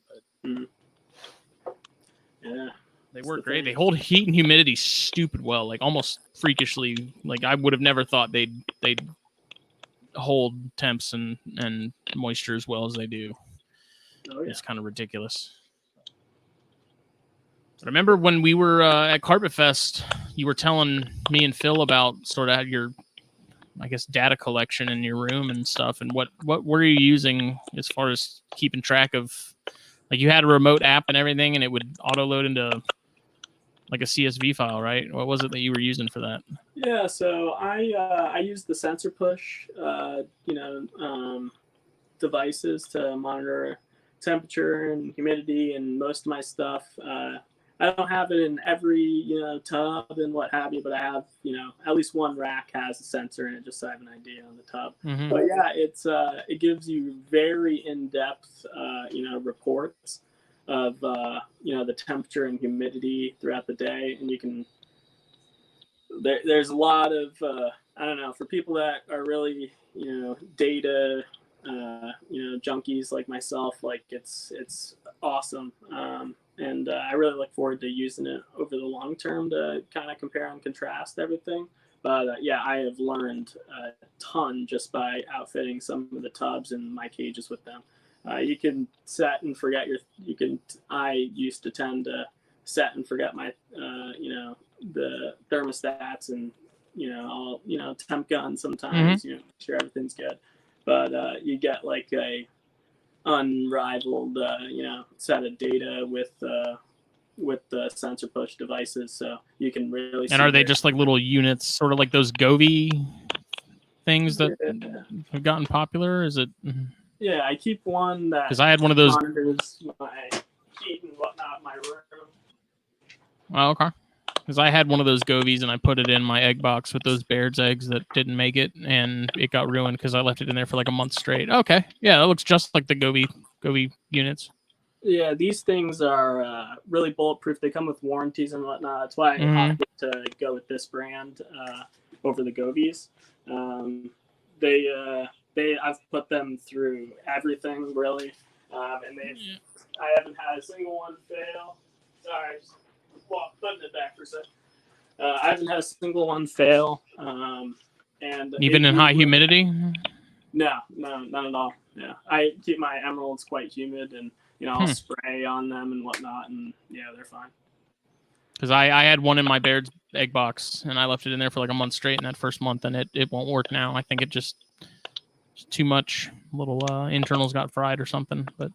Yeah. They work great. They hold heat and humidity stupid well, like almost freakishly. Like I would have never thought they'd hold temps and moisture as well as they do. Oh, yeah. It's kind of ridiculous. But I remember when we were at Carpet Fest, you were telling me and Phil about sort of your, I guess, data collection in your room and stuff. And what were you using as far as keeping track of? Like you had a remote app and everything, and it would auto load into like a CSV file, right? What was it that you were using for that? Yeah, so I used the sensor push, devices to monitor temperature and humidity and most of my stuff. I don't have it in every tub and what have you, but I have at least one rack has a sensor in it, just so I have an idea on the tub. Mm-hmm. But yeah, it gives you very in-depth reports of the temperature and humidity throughout the day, and you can. There's a lot of I don't know, for people that are really data junkies like myself, like it's awesome. And I really look forward to using it over the long term to kind of compare and contrast everything. But yeah, I have learned a ton just by outfitting some of the tubs and my cages with them. You can set and forget I used to tend to set and forget my the thermostats and temp gun sometimes, make sure everything's good. But you get like a unrivaled set of data with the sensor push devices, so you can really see. And are they just like little units, sort of like those Govee things that have gotten popular? Is it? Yeah, I keep one that, because I had one of those, monitors my heat and whatnot in my room. Oh, okay. Because I had one of those Govies and I put it in my egg box with those Baird's eggs that didn't make it, and it got ruined because I left it in there for like a month straight. Okay, yeah, that looks just like the Govee units. Yeah, these things are really bulletproof. They come with warranties and whatnot. That's why I opted to go with this brand over the Govies. I've put them through everything really, and I haven't had a single one fail. Sorry. Well, putting it back for a second. I haven't had a single one fail. And even in high humidity? No, not at all. Yeah, I keep my emeralds quite humid, and I'll spray on them and whatnot, and yeah, they're fine. Because I had one in my Baird's egg box, and I left it in there for like a month straight in that first month, and it won't work now. I think it just too much. Little internals got fried or something, but.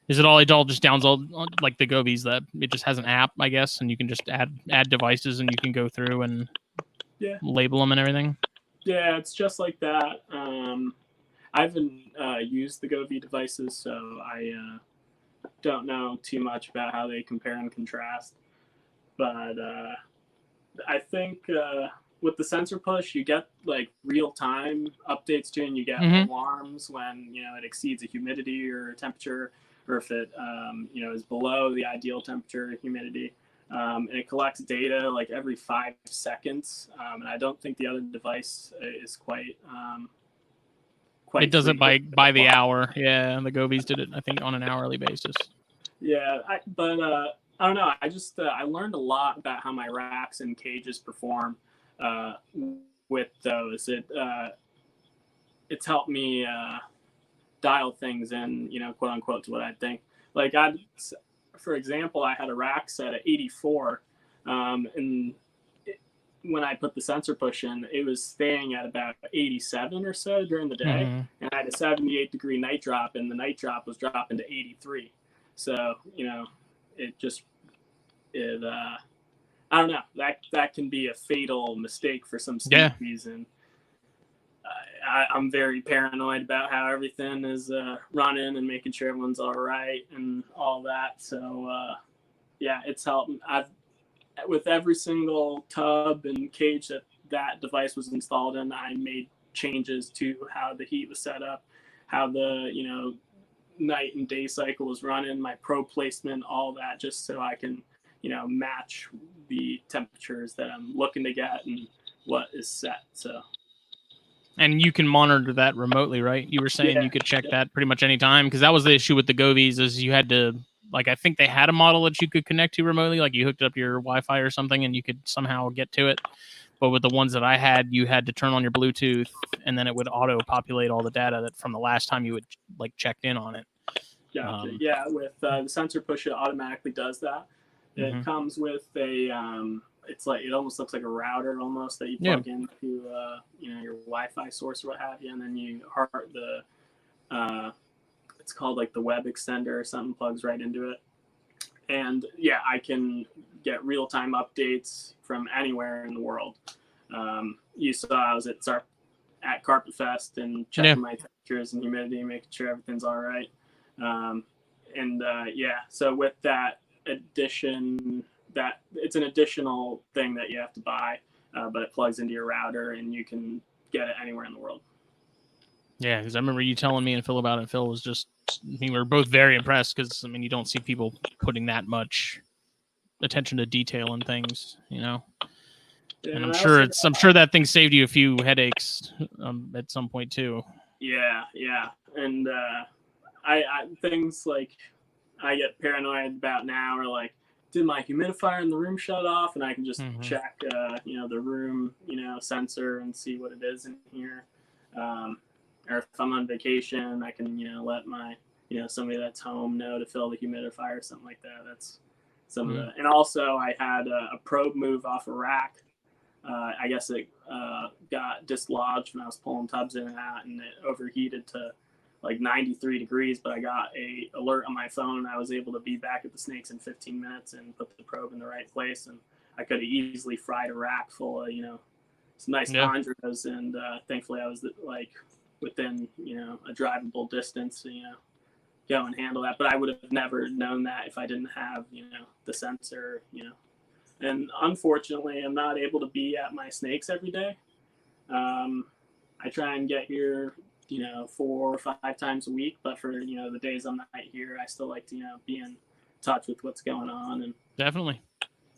Is it all just download like the Govies that it just has an app, I guess, and you can just add devices and you can go through and label them and everything? Yeah, it's just like that. I haven't used the Govee devices, so I don't know too much about how they compare and contrast. But I think with the sensor push, you get like real-time updates too, and you get alarms when it exceeds a humidity or a temperature, or if it is below the ideal temperature humidity, and it collects data like every 5 seconds, and I don't think the other device is quite it does it by the hour. Yeah, and the Govies did it, I think, on an hourly basis. Yeah, but I don't know, I learned a lot about how my racks and cages perform with those. It's helped me dial things in, quote unquote, to what I think. Like for example, I had a rack set at 84, and when I put the sensor push in, it was staying at about 87 or so during the day, and I had a 78-degree night drop, and the night drop was dropping to 83. So I don't know, that can be a fatal mistake for some species, and I'm very paranoid about how everything is running and making sure everyone's all right and all that. So yeah, it's helped. With every single tub and cage that device was installed in, I made changes to how the heat was set up, how the night and day cycle is running, my probe placement, all that, just so I can, match the temperatures that I'm looking to get and what is set. So. And you can monitor that remotely, right? You were saying you could check that pretty much any time, because that was the issue with the Govies, is you had to, like, I think they had a model that you could connect to remotely, like you hooked up your Wi-Fi or something and you could somehow get to it. But with the ones that I had, you had to turn on your Bluetooth and then it would auto-populate all the data that from the last time you would like checked in on it. Gotcha. Yeah, with the sensor push, it automatically does that. It comes with a it's like, it almost looks like a router almost that you plug into your Wi-Fi source or what have you, and then you heart the it's called like the web extender or something, plugs right into it. And yeah, I can get real-time updates from anywhere in the world. You saw I was at Carpet Fest and checking my temperatures and humidity, making sure everything's all right. So with that addition, that it's an additional thing that you have to buy, but it plugs into your router and you can get it anywhere in the world. Yeah, because I remember you telling me and Phil about it. Phil was just, we were both very impressed, because I mean, you don't see people putting that much attention to detail and things, Yeah, and I'm sure that thing saved you a few headaches at some point too. Yeah, and I things like I get paranoid about now are like, did my humidifier in the room shut off? And I can just check, the room, sensor and see what it is in here. Or if I'm on vacation, I can, let my, somebody that's home know to fill the humidifier or something like that. That's some of the, and also I had a probe move off a rack. I guess it got dislodged when I was pulling tubs in and out, and it overheated to like 93 degrees, but I got a alert on my phone. I was able to be back at the snakes in 15 minutes and put the probe in the right place. And I could have easily fried a rack full of, some nice chondros. And thankfully I was like within, a drivable distance to, go and handle that. But I would have never known that if I didn't have, the sensor, And unfortunately, I'm not able to be at my snakes every day. I try and get here, 4 or 5 times a week, but for, the days I'm not here, I still like to, be in touch with what's going on. And definitely.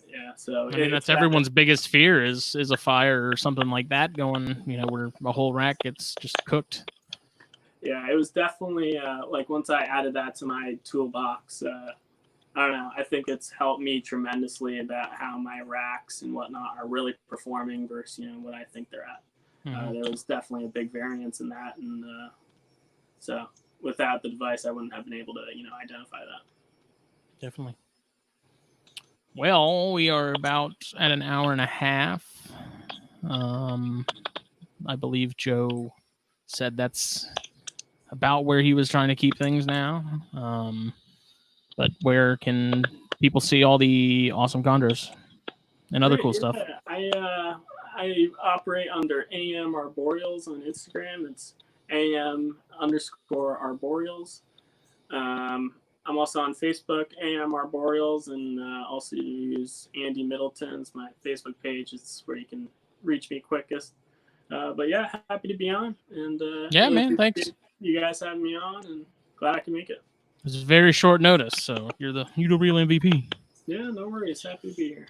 Yeah. So I mean, that's everyone's biggest fear is a fire or something like that going, where a whole rack gets just cooked. Yeah, it was definitely like once I added that to my toolbox, I don't know. I think it's helped me tremendously about how my racks and whatnot are really performing versus, what I think they're at. There was definitely a big variance in that. And so without the device, I wouldn't have been able to, identify that. Definitely. Well, we are about at an hour and a half. I believe Joe said that's about where he was trying to keep things now. But where can people see all the awesome chondros and other cool stuff? I operate under AM Arboreals on Instagram. It's AM_Arboreals. I'm also on Facebook, AM Arboreals, and also use Andy Middleton's my Facebook page. It's where you can reach me quickest. But yeah, happy to be on. And yeah, really man, thanks. You guys having me on, and glad I can make it. It's very short notice, so you're the real MVP. Yeah, no worries. Happy to be here.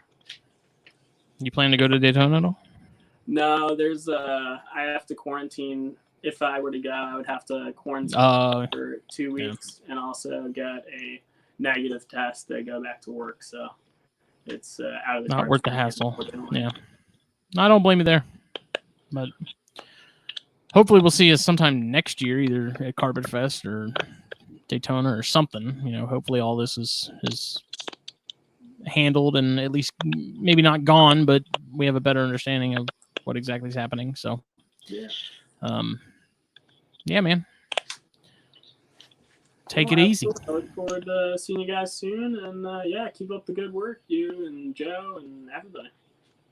You plan to go to Daytona at all? No, there's I have to quarantine. If I were to go, I would have to quarantine for 2 weeks and also get a negative test to go back to work. So it's out of the not worth the hassle. Yeah, I don't blame you there. But hopefully we'll see you sometime next year, either at Carpet Fest or Daytona or something. Hopefully all this is handled and at least maybe not gone, but we have a better understanding of what exactly is happening. So yeah, man. Take it easy. I look forward to seeing you guys soon, and keep up the good work, you and Joe and everybody.